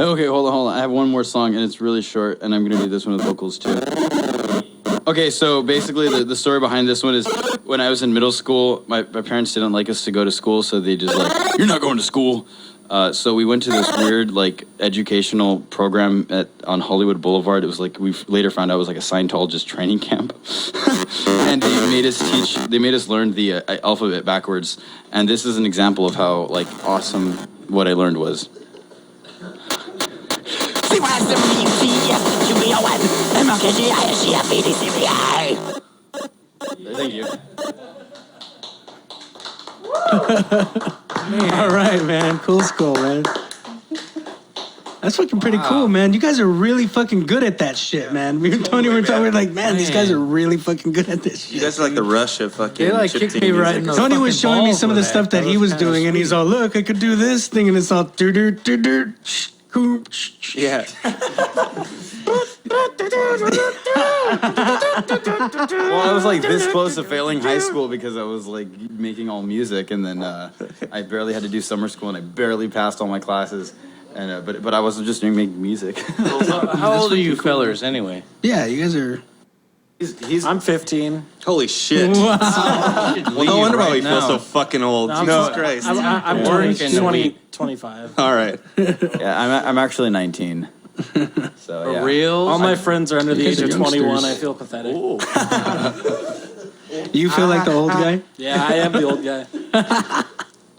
Okay, hold on. I have one more song, and it's really short, and I'm going to do this one with vocals, too. Okay, so basically the story behind this one is when I was in middle school, my parents didn't like us to go to school, so they just like, you're not going to school. So we went to this weird, like, educational program on Hollywood Boulevard. It was like, we later found out it was like a Scientologist training camp. And they made us learn the alphabet backwards. And this is an example of how, like, awesome what I learned was. Thank you. All right, man. Cool Skull, man. That's fucking pretty cool, man. You guys are really fucking good at that shit, man. Me and Tony were talking, we're like, man, these guys are really fucking good at this shit. You guys are like the rush of fucking They, like, chip kicked tune me right music. in the Tony was fucking showing me balls some of the with stuff that he was doing, and he's all, look, I could do this thing, and it's all do-do-do-do. Yeah. Well, I was like this close to failing high school because I was like making all music, and then I barely had to do summer school, and I barely passed all my classes. And but I wasn't just doing making music. How old are you fellers anyway? Yeah, you guys are... I'm 15. Holy shit. Wow. Well, no wonder why we feel so fucking old. No, Jesus Christ. I'm 25. All right. Yeah, I'm actually 19. So yeah. For real? All my friends are under the You age guys of are 21. youngsters. I feel pathetic. You feel like the old guy? Yeah, I am the old guy.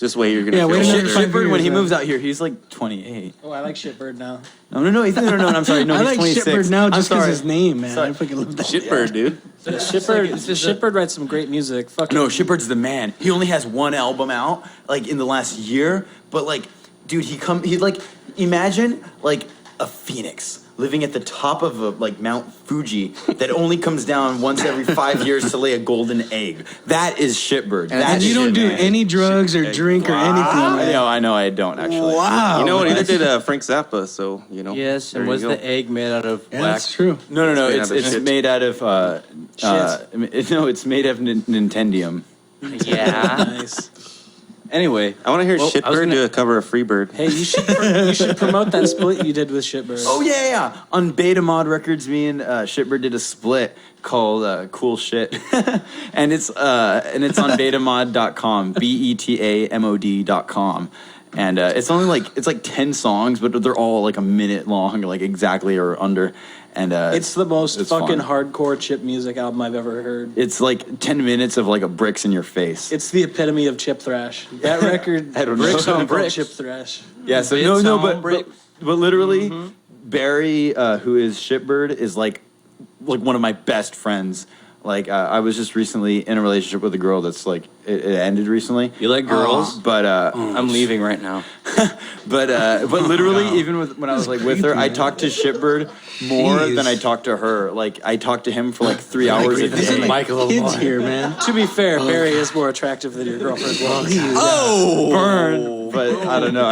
Just wait, you're gonna. Yeah, feel wait older. another 5 Shitbird, when years, he man. moves out here, he's like 28. Oh, I like Shitbird now. No, I'm sorry. No, I he's like 26. Shitbird now I'm just because sorry. his name, man. Sorry. I fucking love that. Shitbird, dude. Shitbird writes some great music. Fucking No, Shitbird's the man. He only has one album out, like in the last year. But like, dude, he like, imagine like a phoenix living at the top of a like Mount Fuji that only comes down once every 5 years to lay a golden egg. That is Shitbird. And you don't do any drugs or drink or anything. Right? I know I don't actually. Wow. You know what? Either did Frank Zappa, so you know. Yes, there and you was go. the egg made out of Yeah, wax? that's true. No. It's made out of It's made of it's made of Nintendium. Yeah. nice. Anyway, I want to hear Well, I was Shitbird gonna- do a cover of Freebird. Hey, you should promote that split you did with Shitbird. Oh yeah. On Beta Mod Records, me and Shitbird did a split called Cool Shit, and it's on betamod.com, betamod.com, and it's like 10 songs, but they're all like a minute long, like exactly or under, and It's the most it's fucking fun. hardcore chip music album I've ever heard. It's like 10 minutes of like a bricks in your face. It's the epitome of Chipthrash. That record, I don't know. bricks on Called bricks. Chipthrash. Yeah, so Bits no, on but literally, Barry, who is Shitbird, is like one of my best friends. Like I was just recently in a relationship with a girl that's like it ended recently. You like girls? But I'm leaving right now. but literally, even when I was like with her, I talked to Shitbird more Jeez. than I talked to her. Like I talked to him for like 3 hours a This is day. like kids here, man. To be fair, Barry is more attractive than your girlfriend was. Burn. But I don't know.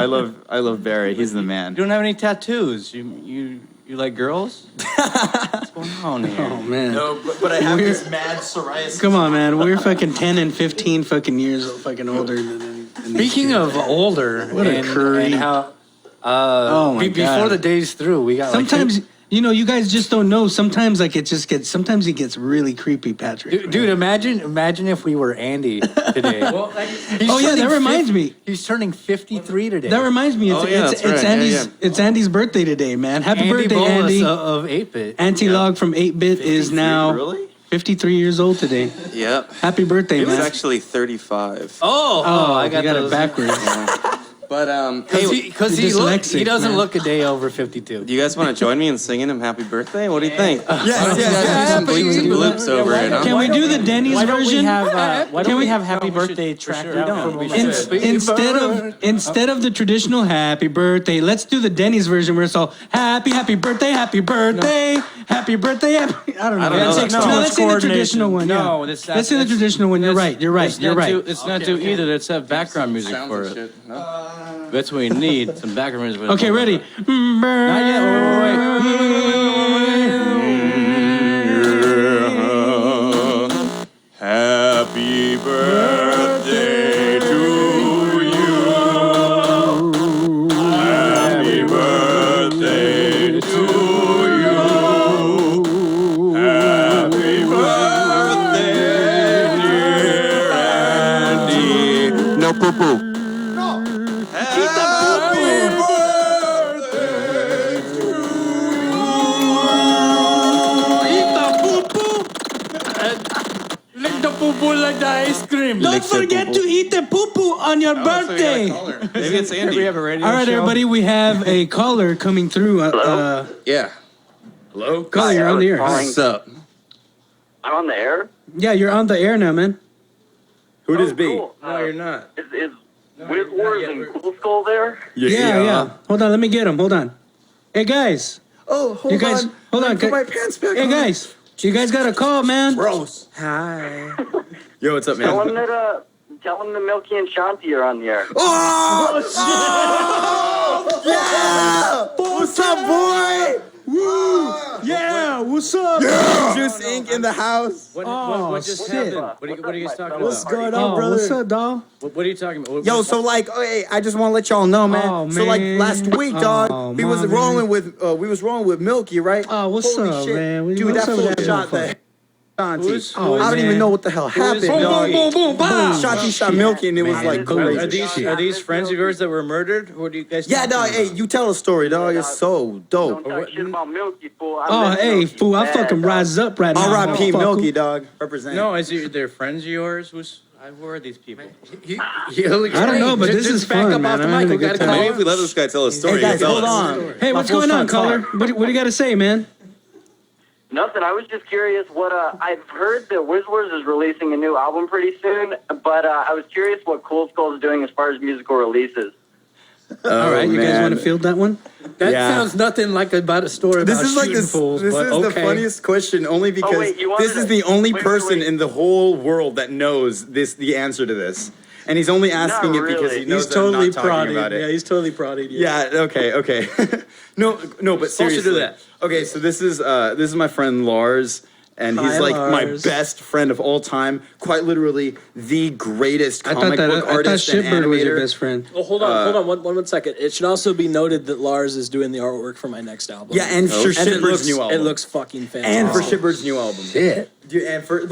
I love Barry. He's the man. You don't have any tattoos. You like girls? What's going on here? Oh man. No, but I have this mad psoriasis. Come on, man. We're fucking 10 and 15 fucking years fucking older than Speaking of older, What a curry. and how Oh my God. before the day's through, we got sometimes you know, you guys just don't know. Sometimes like it gets really creepy, Patrick. Dude, imagine if we were Andy today. Oh yeah, that reminds me. He's turning 53 today. That reminds me. It's, Oh, yeah, it's, that's it's right. Andy's. Yeah, yeah. It's Andy's birthday today, man. Happy Andy birthday, Bolus Andy. of 8-Bit. Anti-log from 8-Bit is now Really? 53 years old today. Yep. Happy birthday, It was man. actually 35. Oh, I got you got it those. backwards. But Because You're he dyslexic, doesn't man. look a day over 52. do you guys want to join me in singing him happy birthday? What do you think? Yes. Some bleeps and blips over it, huh? Can we do the Denny's Why don't we version? have Can we- happy birthday tracked out? for Instead of the traditional happy birthday, let's do the Denny's version where it's all happy birthday, happy birthday, happy birthday. I don't know. I don't know that No, song. let's see the traditional one. No, yeah. that's let's see the traditional one. You're right. You're right. You're right. It's not too either. Let's have background music for it. That's what we need. Some background music. Okay, ready. Not yet. Happy birthday to you. Happy birthday to you. Happy birthday, dear Andy. No poo poo. Happy birthday to Lick the poo poo like the ice cream. Don't forget to eat the poo poo on your birthday. Maybe it's Andy. a radio All right, everybody, we have a caller coming through. Yeah. Hello? Caller, you're on the air. What's up? I'm on the air. Yeah, you're on the air now, man. Who does be? Cool. No, you're not. Is Wizwars and Kool Skull there? Yeah. Hold on, let me get him. Hold on. Hey guys. Oh, hold You guys, on. hold on. Put my pants back Hey on. guys, you guys got a call, man. Gross. Hi. Yo, what's up, man? Tell him that Milky and Shanti are on the air. Oh, yeah! What's up, boy? Woo! Yeah, what's up? Juice Inc. in the house. What just shit. happened? What are you guys talking What's about? going on, Oh, brother? what's up, dog? What are you talking about? Yo, so like, hey, I just want to let y'all know, man. Oh, So like man. last week, dog, Oh, we was man. rolling with Milky, right? Oh, what's Holy up, shit. man? Dude, What's that up fool with that shot motherfucker? that Shanti. Oh, I don't man. even know what the hell happened, Boom, dog. boom, boom, boom. Shanti shot Milky, and it was Man, like crazy. Are these friends of yours that were murdered? Or do you guys? Yeah, dog. Hey, you tell a story, dog. It's so dope. Don't talk shit about Milky, fool. Oh, hey, fool, I fucking rise up right now. R.I.P. motherfucker. Milky, dog. Represent. No, is it their friends of yours? Who are these people? I don't know, but this is fun, man. I'm having a good time. Maybe if we let this guy tell a story, Hey guys, he'll tell hold us. on. Hey, what's going on, caller? What do you got to say, man? Nothing. I was just curious what I've heard that Wizwars is releasing a new album pretty soon, but I was curious what Kool is doing as far as musical releases. All right, you guys want to field that one? That sounds nothing like about a story about This is like shooting this. fools, This but is the funniest question, only because this is the only person in the whole world that knows the answer to this, and he's only asking it because he knows He's totally I'm not talking prodding. about it. Yeah, he's totally prodding you. Yeah. Okay. no, but seriously. do that. Okay, so this is my friend Lars, and he's Hi, like my Lars. best friend of all time. Quite literally, the greatest comic book I thought artist and Shitbird was your animator. best friend. Oh, hold on, one second. It should also be noted that Lars is doing the artwork for my next album. Yeah, and for Shitbird's new album. It looks fucking fantastic. And for Shitbird's new album. Shit. Dude, and so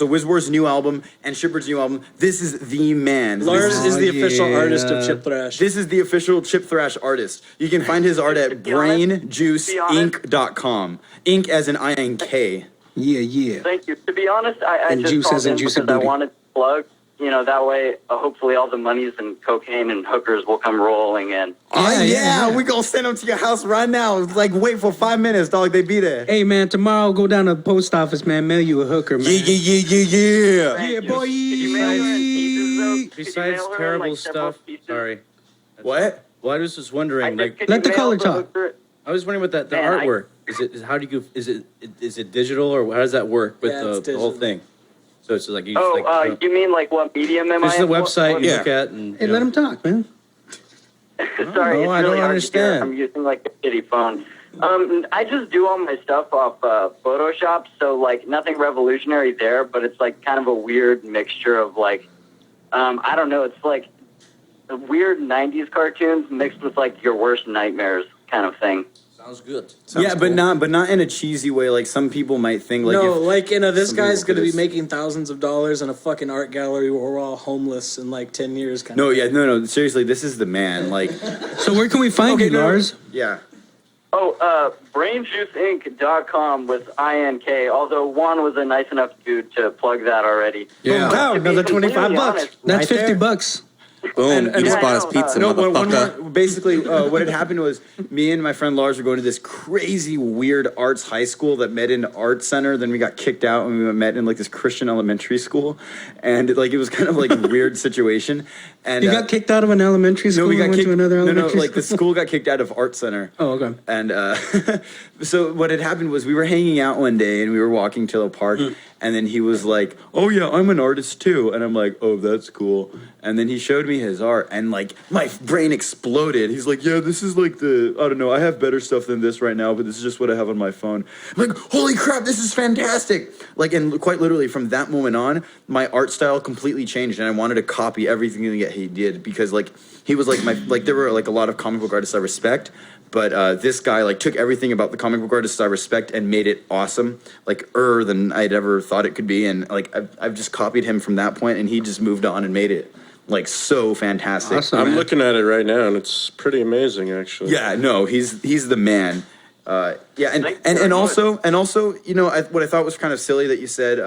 Wizwars' new album and Shitbird's new album. This is the man. Lars is the official yeah. artist of Chipthrash. This is the official Chipthrash artist. You can find his art at brainjuiceinc.com. Ink as in INK. Yeah. Thank you. To be honest, I And just juice called as in in juicy because I booty. wanted to plug. That way, hopefully all the monies and cocaine and hookers will come rolling in. Yeah, we gonna send them to your house right now. Like, wait for 5 minutes, dog. They be there. Hey, man, tomorrow I'll go down to the post office, man. Mail you a hooker, man. Yeah. Yeah, boy. Besides terrible stuff. Sorry. What? Well, I was just wondering, like, Let the caller talk. I was wondering about the Man, artwork. Is it digital or how does that work with Yeah, it's the whole digital. thing? So it's like you just like, You mean like what medium am this I is the in? website you Yeah. look at and Hey, let him talk, man. Sorry, No, it's I really don't hard to hear. understand. I'm using like a shitty phone. I just do all my stuff off Photoshop, so like nothing revolutionary there, but it's like kind of a weird mixture of like, I don't know, it's like the weird 90s cartoons mixed with like your worst nightmares kind of thing. sounds good. But not in a cheesy way. Like some people might think. Like No, if, this some guy's people going to be just- making thousands of dollars in a fucking art gallery where we're all homeless in like 10 years. Kind of thing. No. Seriously, this is the man. Like, So where can we find you, Lars? yeah. BrainJuiceInc.com with INK, although Juan was a nice enough dude to plug that already. Yeah. Wow, To be another completely 25 bucks. honest, That's Right there. $50. Boom. You just bought us pizza, No, one motherfucker. more. Basically, what had happened was me and my friend Lars were going to this crazy weird arts high school that met in art center. Then we got kicked out and we met in like this Christian elementary school, and like it was kind of like a weird situation. And You got kicked out of an elementary school No, we got and went kicked. to another No, elementary like the school got kicked out of art center. Oh, okay. And so what had happened was we were hanging out one day and we were walking to a park, and then he was like, "Oh yeah, I'm an artist too," and I'm like, "Oh, that's cool." And then he showed me his art, and like my brain exploded. He's like, "Yeah, this is like I don't know, I have better stuff than this right now, but this is just what I have on my phone." I'm like, "Holy crap, this is fantastic!" Like, and quite literally from that moment on, my art style completely changed, and I wanted to copy everything that he did because like he was like there were like a lot of comic book artists I respect. But this guy like took everything about the comic book artists I respect and made it awesome, like than I'd ever thought it could be. And like I've just copied him from that point, and he just moved on and made it like so fantastic. Awesome, I'm man. looking at it right now, and it's pretty amazing, actually. Yeah, no, he's the man. And also what I thought was kind of silly that you said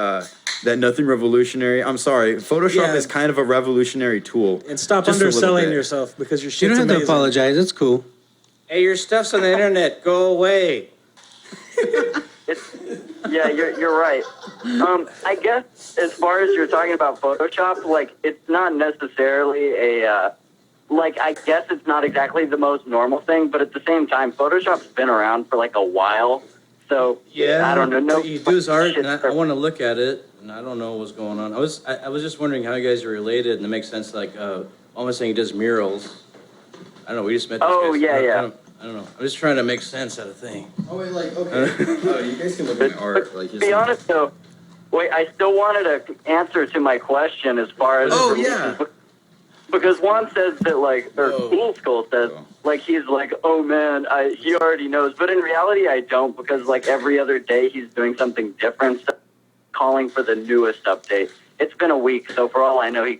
that nothing revolutionary. I'm sorry, Photoshop Yeah. is kind of a revolutionary tool. And stop Just a little underselling bit. yourself because your shit's You don't have to amazing. apologize. It's cool. Hey, your stuff's on the internet. Go away. Yeah, you're right. I guess as far as you're talking about Photoshop, like it's not necessarily I guess it's not exactly the most normal thing, but at the same time, Photoshop's been around for like a while. So Yeah, I don't know. No, you do his art, shit and I want to look at it, and I don't know what's going on. I was just wondering how you guys are related, and it makes sense. Like, almost saying he does murals. I don't know. We just met. These Oh, guys. yeah, yeah. I don't know. I'm just trying to make sense out of thing. Oh wait, like okay. You guys can look at my art. Like, to be honest, though, wait, I still wanted an answer to my question as far as because Juan says that Kool Skull says like he's like, oh man, he already knows, but in reality I don't, because like every other day he's doing something different, so calling for the newest update. It's been a week, so for all I know he's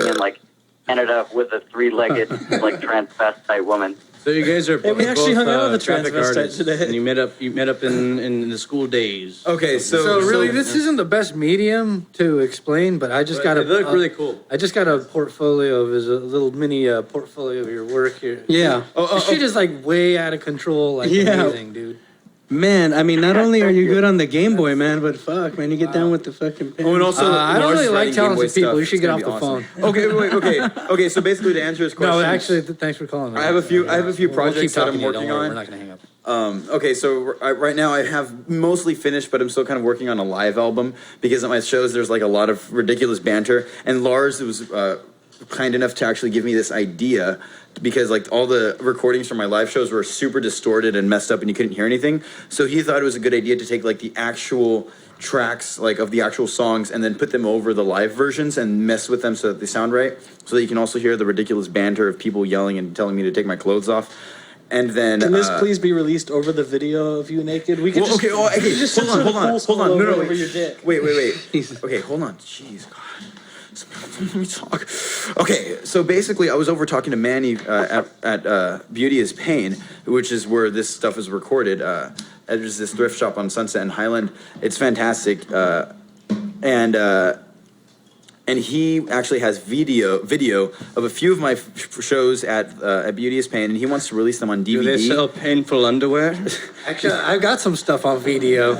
in like Canada with a three-legged like transvestite woman. So you guys are Hey, we actually both hung out with a traffic transvestite artists, today. and you met up in the school days. Okay, So really, this isn't the best medium to explain, but I just got They look really cool. I just got a portfolio of his a little mini portfolio of your work here. Yeah. This shit is like way out of control. Like amazing, dude. Man, I mean, not only are you good on the Game Boy, man, but fuck, man, you get down with the fucking pen. Oh, and also, I don't really like Game Boy talented people. stuff. You should It's get gonna off be the awesome. phone. Okay. So basically, to answer his question, No, actually, thanks for calling. I have a few We'll projects keep that talking I'm to you, don't working worry, on. We're not gonna hang up. Okay, so right now I have mostly finished, but I'm still kind of working on a live album because at my shows there's like a lot of ridiculous banter. And Lars was kind enough to actually give me this idea because like all the recordings from my live shows were super distorted and messed up and you couldn't hear anything. So he thought it was a good idea to take like the actual tracks like of the actual songs and then put them over the live versions and mess with them so that they sound right, so that you can also hear the ridiculous banter of people yelling and telling me to take my clothes off. And then Can this please be released over the video of you naked? We could well, okay, well, okay, just hold on. No, over your dick. Wait. Okay, hold on. Jeez, God. Let me talk. Okay, so basically, I was over talking to Manny at Beauty is Pain, which is where this stuff is recorded. There's this thrift shop on Sunset and Highland. It's fantastic, and he actually has video of a few of my shows at Beauty is Pain, and he wants to release them on DVD. Do they sell painful underwear? Actually, I've got some stuff on video.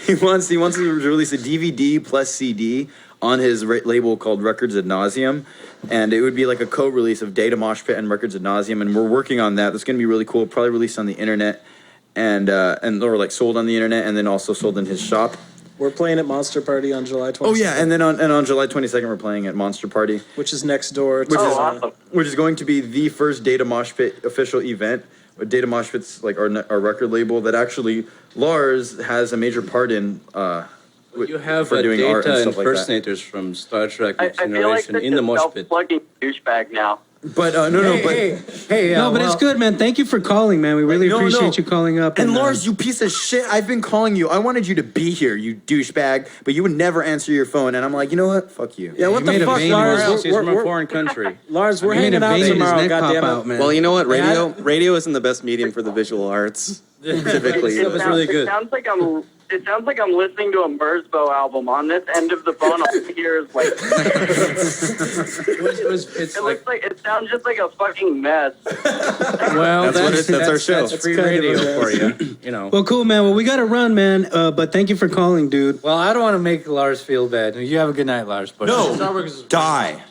he wants to release a DVD plus CD on his label called Records Ad Nauseum, and it would be like a co-release of Data Mosh Pit and Records Ad Nauseum, and we're working on that. That's going to be really cool. Probably released on the internet, and or like sold on the internet, and then also sold in his shop. We're playing at Monster Party on July 22nd. Oh yeah, and then on July 22nd we're playing at Monster Party, which is next door. To, awesome. Which is going to be the first Data Mosh Pit official event. Data Mosh Pit's like our record label that actually Lars has a major part in. You have for doing art and data stuff like that. impersonators from Star Trek I Next feel like Generation such in the a mosh pit. self-plugging douchebag now. But it's good, man. Thank you for calling, man. We really appreciate you calling up. And Lars, you piece of shit, I've been calling you. I wanted you to be here, you douchebag, but you would never answer your phone. And I'm like, you know what? Fuck you. Yeah, what the fuck, Lars? He's from a foreign country. Lars, we're hanging out tomorrow. Goddamn it. Well, you know what? Radio isn't the best medium for the visual arts. Typically, It sounds like I'm listening to a Merzbow album. On this end of the phone, all I hear is like. It sounds just like a fucking mess. Well, that's our show. That's free radio for you. You know. Well, cool, man. Well, we got to run, man. But thank you for calling, dude. Well, I don't want to make Lars feel bad. You have a good night, Lars. But Die.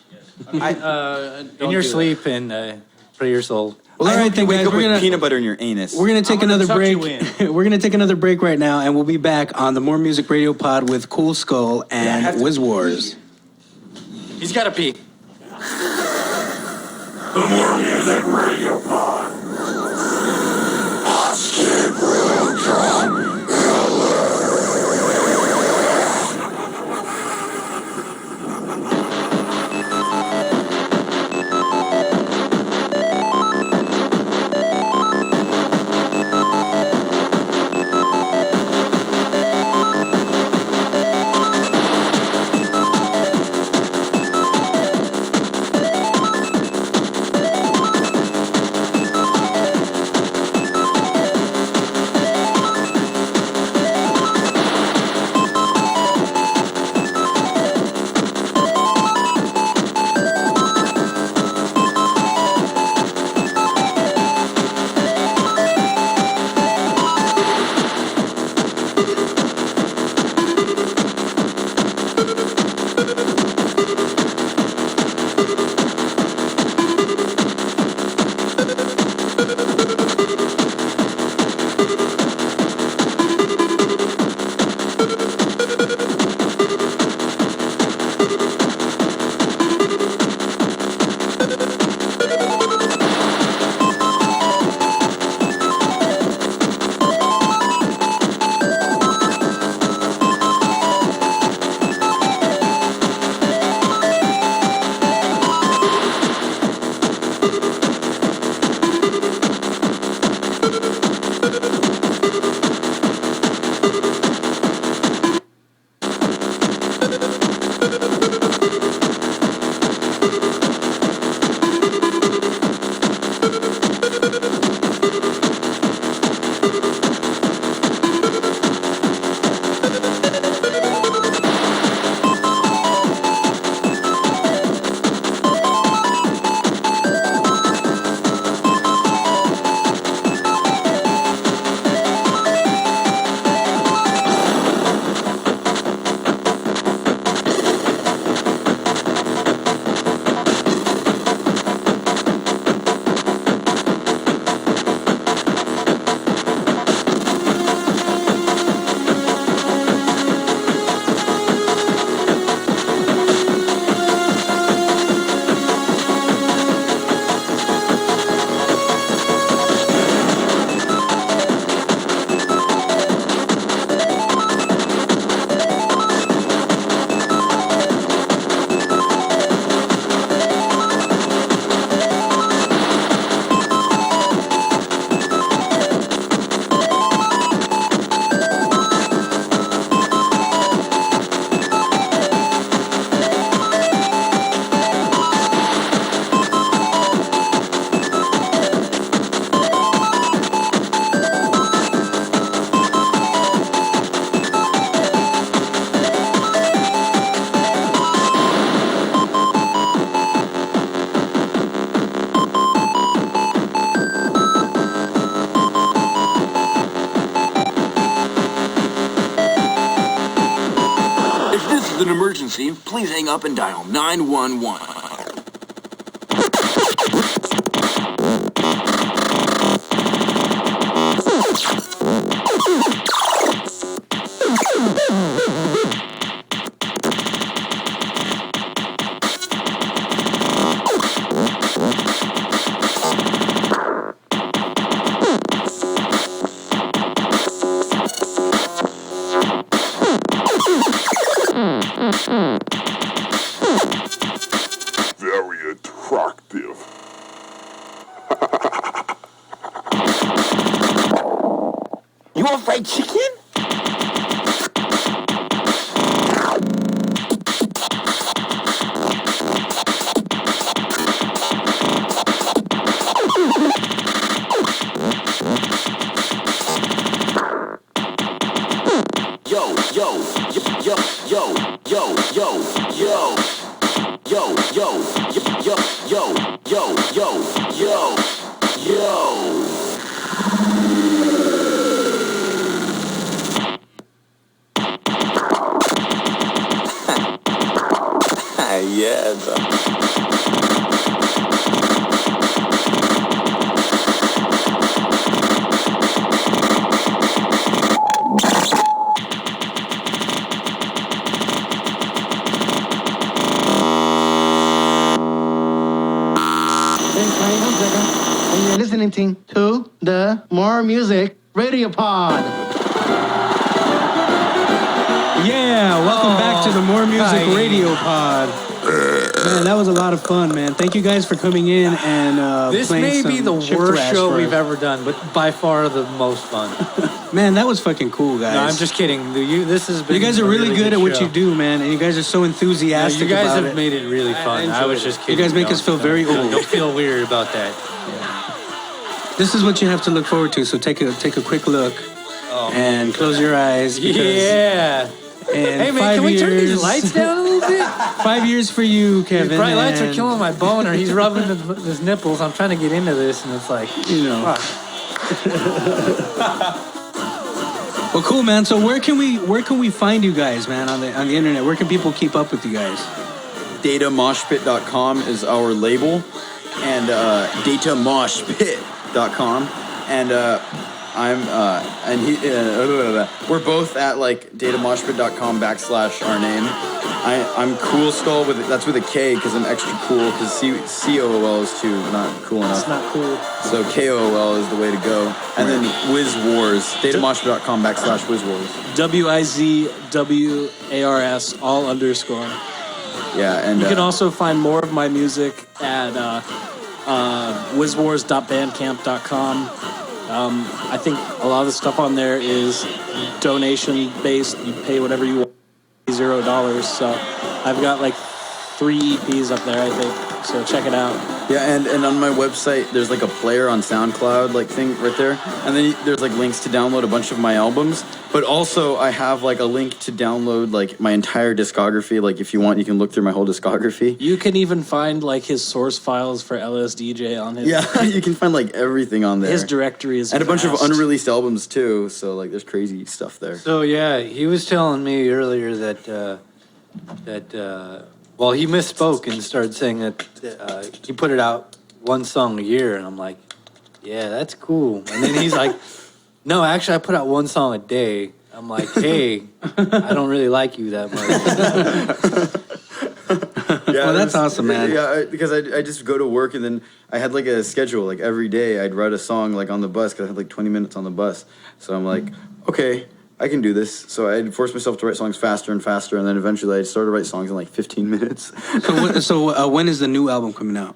In your sleep and for your soul. Well, all right, then, guys, Wake up with peanut butter in your anus. We're gonna take another break. We're gonna take another break right now, and we'll be back on the More Music Radio Pod with Kool Skull and Wizwars. He's got to pee. The More Music Radio Pod. Let's get real drunk. emergency, please hang up and dial 911. Very attractive. You want fried chicken? Yo, yo, yo, yo, yo, yo, yo. Yo, yo, yo, yo, yo, yo, yo, yo. Yeah, bro. And you're listening to the More Music Radio Pod. Yeah, welcome back to the More Music Radio Pod. Man, that was a lot of fun, man. Thank you guys for coming in and This playing may be some the Chipthrash worst show for we've us. ever done, but by far the most fun. Man, that was fucking cool, guys. No, I'm just kidding. This has been You guys are a really good at what show. you do, man, and you guys are so No, enthusiastic you guys about have it. made it really fun. I was just kidding. You guys make us feel very old. Don't feel weird about that. This is what you have to look forward to. So take a quick look and close your eyes. Because Yeah. in Hey man, 5 can we turn these years- lights down a little bit? 5 years for you, Kevin. These bright lights are and- killing my boner. He's rubbing his nipples. I'm trying to get into this, and it's like, You know. fuck. Well, cool, man. So where can we find you guys, man, on the internet? Where can people keep up with you guys? DataMoshpit.com is our label, and DataMoshpit.com, and we're both at like DataMoshpit.com / our name. I'm Kool Skull that's with a K because I'm extra cool because COOL is too not cool enough. It's not cool. So KOOL is the way to go, and then Wizwars, DataMoshpit.com / Wizwars. WIZWARS, all underscore. Yeah, and you can also find more of my music at wizwars.bandcamp.com. I think a lot of the stuff on there is donation based. You pay whatever you want, $0. So I've got like 3 EPs up there, I think. So check it out. Yeah, and on my website, there's like a player on SoundCloud like thing right there, and then there's like links to download a bunch of my albums. But also, I have like a link to download like my entire discography. Like if you want, you can look through my whole discography. You can even find like his source files for LSDJ on his. Yeah, you can find like everything on there. His directory is and a bunch of vast. unreleased albums too. So like, there's crazy stuff there. So yeah, he was telling me earlier that well, he misspoke and started saying that he put it out one song a year, and I'm like, yeah, that's cool. And then he's like, no, actually, I put out one song a day. I'm like, hey, I don't really like you that much. Yeah, Well, that's awesome, man. Yeah, because I just go to work and then I had like a schedule. Like every day I'd write a song like on the bus because I had like 20 minutes on the bus. So I'm like, okay, I can do this. So I'd force myself to write songs faster and faster, and then eventually I'd start to write songs in like 15 minutes. So when is the new album coming out?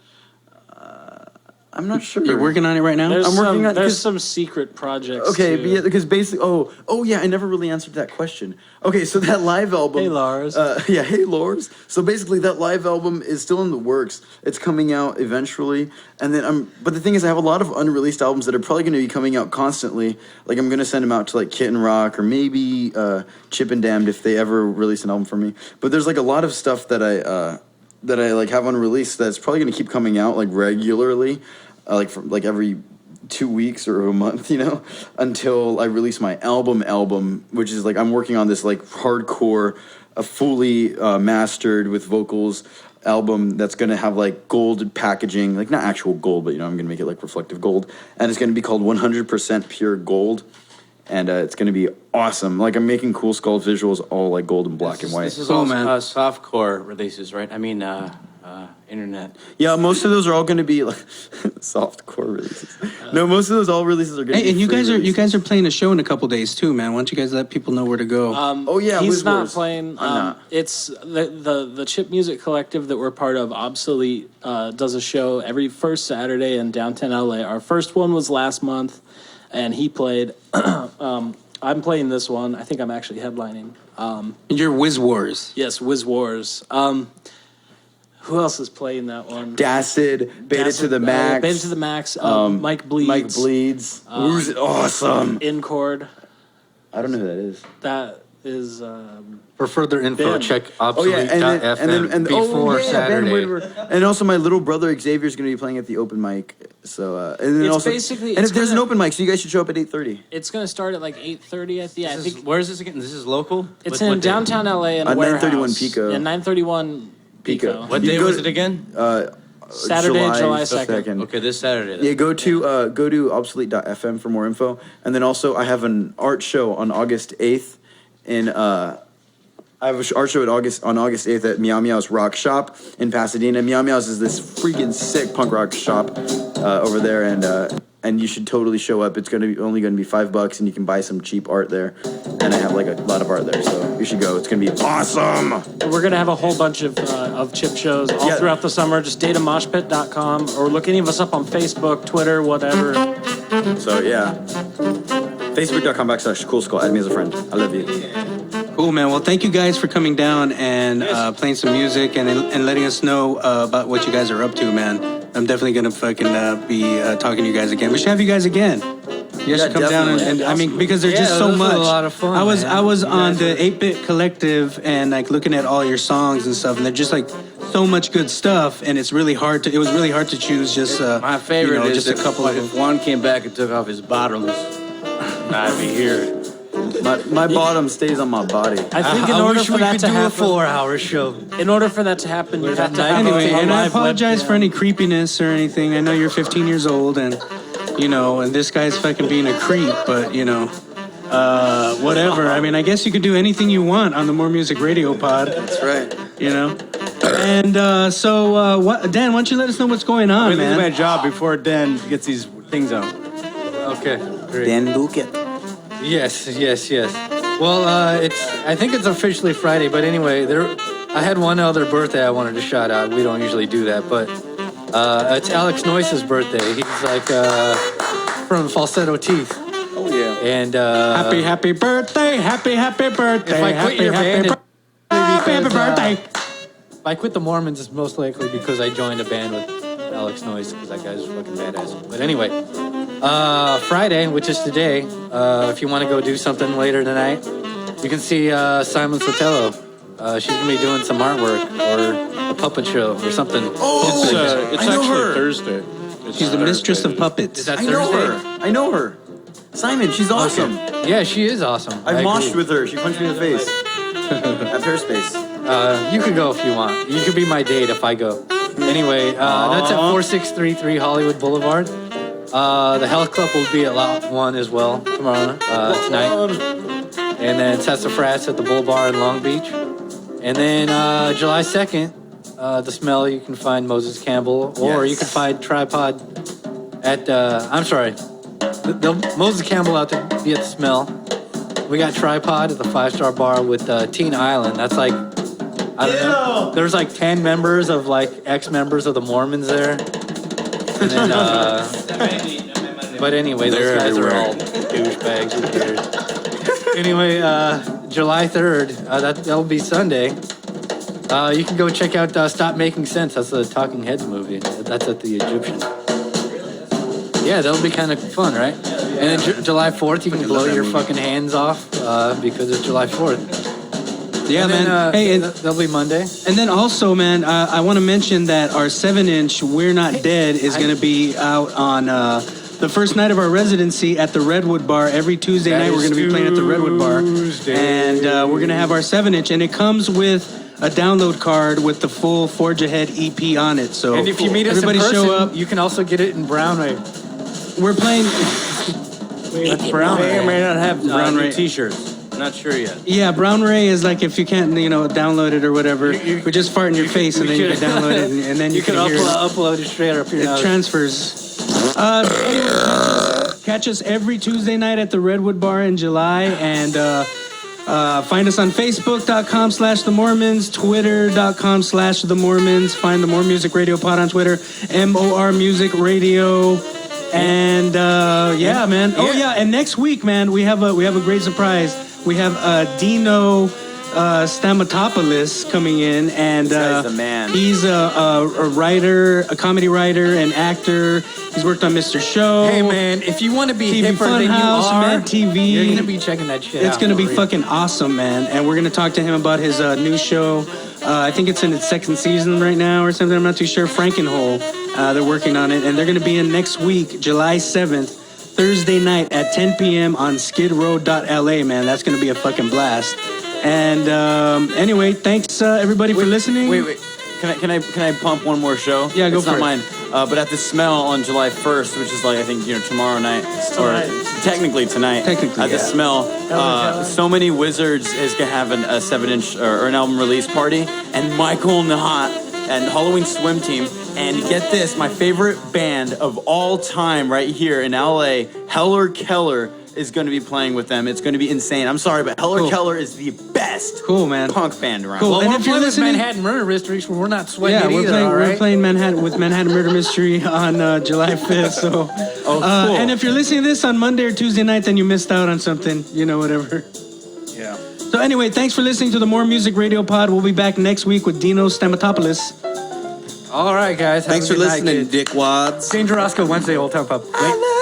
I'm not sure. You're working on it right now? There's I'm working on there's some secret projects. Okay, too. but yeah, because basically, oh yeah, I never really answered that question. Okay, so that live album. Hey, Lars. Yeah, hey Lars. So basically, that live album is still in the works. It's coming out eventually, and then But the thing is, I have a lot of unreleased albums that are probably going to be coming out constantly. Like I'm going to send them out to like Kitten Rock or maybe Chip and Damned if they ever release an album for me. But there's like a lot of stuff that I like have unreleased that's probably going to keep coming out like regularly. Like for like every 2 weeks or a month, you know, until I release my album, which is like I'm working on this like hardcore a fully mastered with vocals album that's going to have like gold packaging, like not actual gold, but I'm going to make it like reflective gold, and it's going to be called 100% Pure Gold, and it's going to be awesome. Like I'm making Kool Skull visuals all like gold and black and white. This is all softcore releases, right? I mean, internet. Yeah, most of those are all going to be like softcore releases. No, most of those all releases are going to be. And you free guys releases. you guys are playing a show in a couple days too, man. Why don't you guys let people know where to go? He's not Wizwars. playing. I'm not. It's the Chip Music Collective that we're part of. Obsolete does a show every first Saturday in downtown LA. Our first one was last month, and he played. I'm playing this one. I think I'm actually headlining. You're Wizwars. Yes, Wizwars. Who else is playing that one? Dacid, Beta to the Max. Beta to the Max. Mike Bleeds. Mike Bleeds. Who's awesome? Incord. I don't know who that is. That is. For further info, Ben. check Oh yeah, obsolete.fm before Saturday. And also, my little brother Xavier is going to be playing at the open mic. So, and then It's also, basically- and it's if there's an gonna- open mic, so you guys should show up at 8:30. It's going to start at like 8:30. I think. Where is this again? This is local? It's What in day? downtown LA in a On warehouse. 931 Pico. Yeah, 931 Pico. What You day go was to- it again? Saturday, July 2nd. Okay, this Saturday. Yeah, go to obsolete.fm for more info. And then also, I have an art show on August 8th in I have an art show on August 8th at Meow Meow's Rock Shop in Pasadena. Meow Meow's is this freaking sick punk rock shop over there, and you should totally show up. It's only going to be $5, and you can buy some cheap art there. And I have like a lot of art there, so you should go. It's going to be awesome. We're going to have a whole bunch of Chip shows all throughout the summer. Just datamoshpit.com or look any of us up on Facebook, Twitter, whatever. So yeah, Facebook.com/CoolSkull. Add me as a friend. I love you. Cool, man. Well, thank you guys for coming down and playing some music and letting us know about what you guys are up to, man. I'm definitely gonna fucking be talking to you guys again. We should have you guys again. You guys should come down and I mean, because there's just so this was much. a lot of fun, I was on the 8-Bit Collective and like looking at all your songs and stuff, and they're just like so much good stuff, and it's really hard to. It was really hard to choose just. My favorite is just a couple of them. if one came back and took off his bottoms, I'd be here. My bottom stays on my body. I think in order for that to happen, 4-hour show. in order for that to happen, you have to have Anyway, a and I live apologize webcam. for any creepiness or anything. I know you're 15 years old, and and this guy's fucking being a creep, but whatever. I mean, I guess you could do anything you want on the More Music Radio Pod. That's right. And so, Dan, why don't you let us know what's going on, Wait, man? my job before Dan gets these things out. Okay, great. Dan Duquette. Yes. Well, I think it's officially Friday, but anyway, I had one other birthday I wanted to shout out. We don't usually do that, but it's Alex Noyce's birthday. He's like from Falsetto Teeth. Oh yeah. And happy birthday, happy birthday. if I quit your band, happy birthday. If I quit the Mormons, it's most likely because I joined a band with Alex Noyce, because that guy's fucking badass. But anyway, Friday, which is today, if you want to go do something later tonight, you can see Simon Sotelo. She's going to be doing some artwork or a puppet show or something. Oh, it's I know actually her. Thursday. It's She's the mistress of Thursday. puppets. Is that I Thursday? know her. Simon, she's awesome. Yeah, she is awesome. I've I moshed agree. with her. She punched me in the face at Pearspace. You can go if you want. You can be my date if I go. Anyway, that's at 4633 Hollywood Boulevard. The Health Club will be at Lot 1 as well tomorrow, tonight. And then Sassafras at the Bull Bar in Long Beach. And then July 2nd, The Smell, you can find Moses Campbell. Or you can find Tripod at, Moses Campbell out to be at The Smell. We got Tripod at the 5-Star Bar with Teen Island. That's like, I don't know. There's like 10 members of like ex-members of the Mormons there. And then, but anyway, those guys are all douchebags. Who cares? Anyway, July 3rd, that'll be Sunday. You can go check out Stop Making Sense. That's the Talking Heads movie. That's at the Egyptian. Yeah, that'll be kind of fun, right? And then July 4th, you can blow your fucking hands off because it's July 4th. Yeah, And man. then, Hey, that'll be Monday. And then also, man, I want to mention that our 7-inch "We're Not Dead" is going to be out on the first night of our residency at the Redwood Bar. Every Tuesday night, we're going to be playing at the Redwood Bar. And we're going to have our 7-inch. And it comes with a download card with the full Forge Ahead EP on it. So And if you meet us in everybody person, show up. you can also get it in Brown Ray. We're playing. Brown May or may not have Brown new Ray. T-shirts. I'm not sure yet. Yeah, Brown Ray is like if you can't, download it or whatever. We just fart in your face and then you can download it and then you can hear it. upload it straight up your It nose. transfers. Anyway, catch us every Tuesday night at the Redwood Bar in July, and find us on Facebook.com/The Mormons, Twitter.com/The Mormons. Find the More Music Radio Pod on Twitter, MOR Music Radio, and yeah, man. Oh yeah, and next week, man, we have a great surprise. We have Dino Stamatopoulos coming in, and This guy's the man. he's a writer, a comedy writer, an actor. He's worked on Mr. Show. Hey man, if you want to be TV hipper than you Funhouse, are, Mad TV. you're gonna be checking that shit out. It's gonna be for real. fucking awesome, man. And we're gonna talk to him about his new show. I think it's in its second season right now or something. I'm not too sure. Frankenhole. They're working on it, and they're gonna be in next week, July 7th, Thursday night at 10 p.m. on skidrow.la, man. That's gonna be a fucking blast. And anyway, thanks everybody for listening. Wait. Can I pump one more show? Yeah, go it's for not it. mine. But at the Smell on July 1st, which is like I think tomorrow night, or technically tonight. Technically, at the yeah. Smell. So Many Wizards is gonna have a 7-inch or an album release party, and Michael Nahat and Halloween Swim Team. And get this, my favorite band of all time right here in LA, Heller Keller, is going to be playing with them. It's going to be insane. I'm sorry, but Heller Keller is the best punk band around. Cool. Well, And we're if you're playing with listening- Manhattan Murder Mysteries, we're not sweating Yeah, it either, all we're right? playing Manhattan with Manhattan Murder Mystery on July 5th. So, cool. And if you're listening to this on Monday or Tuesday night, then you missed out on something. Whatever. Yeah. So anyway, thanks for listening to the More Music Radio Pod. We'll be back next week with Dino Stamatopoulos. All right, guys. Have Thanks a for good night, listening, kids. dickwads. St. Roscoe Wednesday, Old Town Pub. Wait.